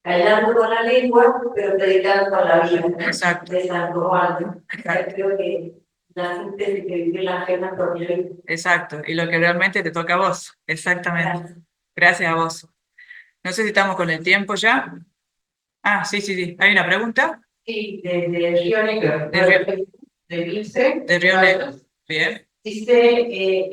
callando con la lengua, pero predicando con la vida. Exacto. De San Juan. Exacto. Creo que la síntesis que vive la agenda por mi Exacto. Y lo que realmente te toca a vos. Exactamente. Gracias. Gracias a vos. No sé si estamos con el tiempo ya. Ah, sí, sí, sí. ¿Hay una pregunta? Sí, de Río Negro, De Río- de Vilce. De Río Negro. Bien. Dice,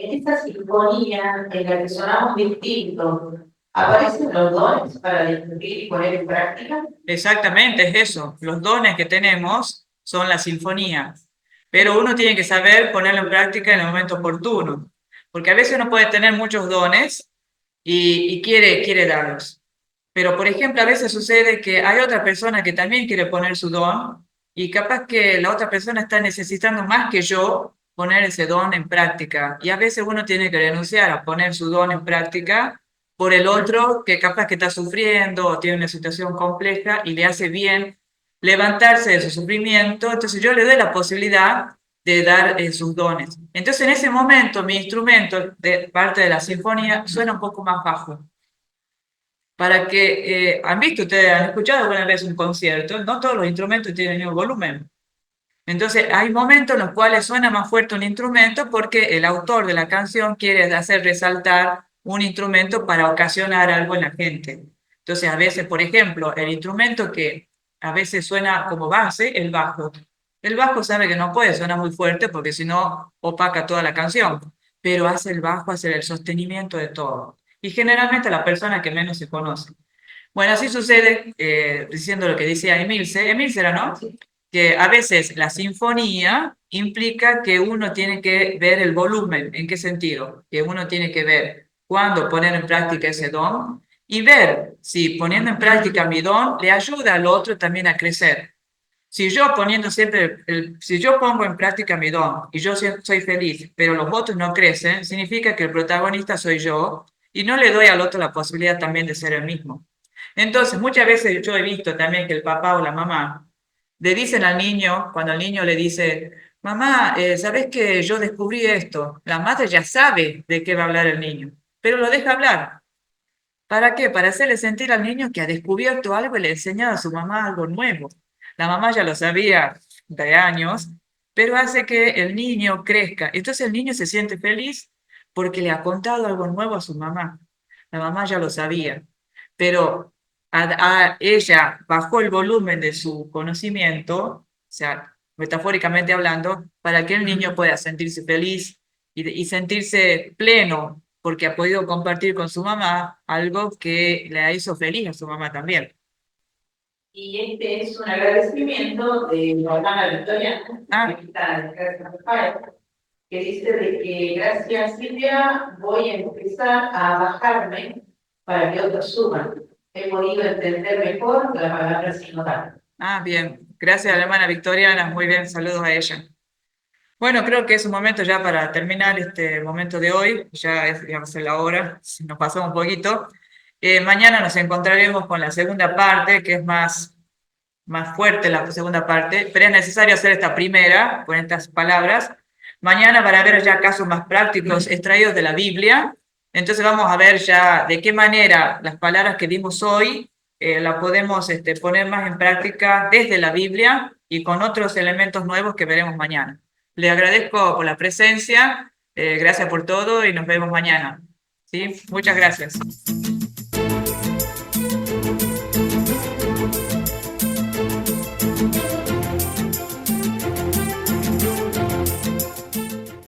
en esta sinfonía en la que sonamos distintos, ¿aparecen los dones para descubrir y poner en práctica? Exactamente, es eso. Los dones que tenemos son la sinfonía. Pero uno tiene que saber ponerlo en práctica en el momento oportuno. Porque a veces uno puede tener muchos dones y quiere darlos. Pero, por ejemplo, a veces sucede que hay otra persona que también quiere poner su don, y capaz que la otra persona está necesitando más que yo poner ese don en práctica. Y a veces uno tiene que renunciar a poner su don en práctica por el otro que capaz que está sufriendo o tiene una situación compleja y le hace bien levantarse de su sufrimiento. Entonces yo le doy la posibilidad de dar sus dones. Entonces en ese momento mi instrumento de parte de la sinfonía suena un poco más bajo. Para que, han visto, ustedes han escuchado alguna vez un concierto, no todos los instrumentos tienen el mismo volumen. Entonces hay momentos en los cuales suena más fuerte un instrumento porque el autor de la canción quiere hacer resaltar un instrumento para ocasionar algo en la gente. Entonces a veces, por ejemplo, el instrumento que a veces suena como base, el bajo. El bajo sabe que no puede sonar muy fuerte porque si no opaca toda la canción, pero hace el bajo, hace el sostenimiento de todo. Y generalmente la persona que menos se conoce. Bueno, así sucede, diciendo lo que decía Emilce era, ¿no? Que a veces la sinfonía implica que uno tiene que ver el volumen. ¿En qué sentido? Que uno tiene que ver cuándo poner en práctica ese don y ver si poniendo en práctica mi don le ayuda al otro también a crecer. Si yo poniendo siempre, si yo pongo en práctica mi don y yo soy feliz, pero los otros no crecen, significa que el protagonista soy yo y no le doy al otro la posibilidad también de ser el mismo. Entonces, muchas veces yo he visto también que el papá o la mamá le dicen al niño, cuando el niño le dice, mamá, ¿sabes que yo descubrí esto? La madre ya sabe de qué va a hablar el niño, pero lo deja hablar. ¿Para qué? Para hacerle sentir al niño que ha descubierto algo y le ha enseñado a su mamá algo nuevo. La mamá ya lo sabía de años, pero hace que el niño crezca. Entonces el niño se siente feliz porque le ha contado algo nuevo a su mamá. La mamá ya lo sabía, pero ella bajó el volumen de su conocimiento, o sea, metafóricamente hablando, para que el niño pueda sentirse feliz y sentirse pleno, porque ha podido compartir con su mamá algo que le hizo feliz a su mamá también. Y este es un agradecimiento de la hermana Victoria, Ah, que está de Casa Rafael, que dice de que gracias Silvia voy a empezar a bajarme para que otros suban. He podido entender mejor la palabra sinodal. bien. Gracias a la hermana Victoriana. Muy bien, saludos a ella. Bueno, creo que es un momento ya para terminar este momento de hoy. Ya es, digamos, la hora, nos pasó un poquito. Mañana nos encontraremos con la segunda parte, que es más fuerte la segunda parte, pero es necesario hacer esta primera con estas palabras. Mañana para ver ya casos más prácticos extraídos de la Biblia. Entonces vamos a ver ya de qué manera las palabras que vimos hoy las podemos poner más en práctica desde la Biblia y con otros elementos nuevos que veremos mañana. Le agradezco por la presencia, gracias por todo y nos vemos mañana. ¿Sí? Muchas gracias.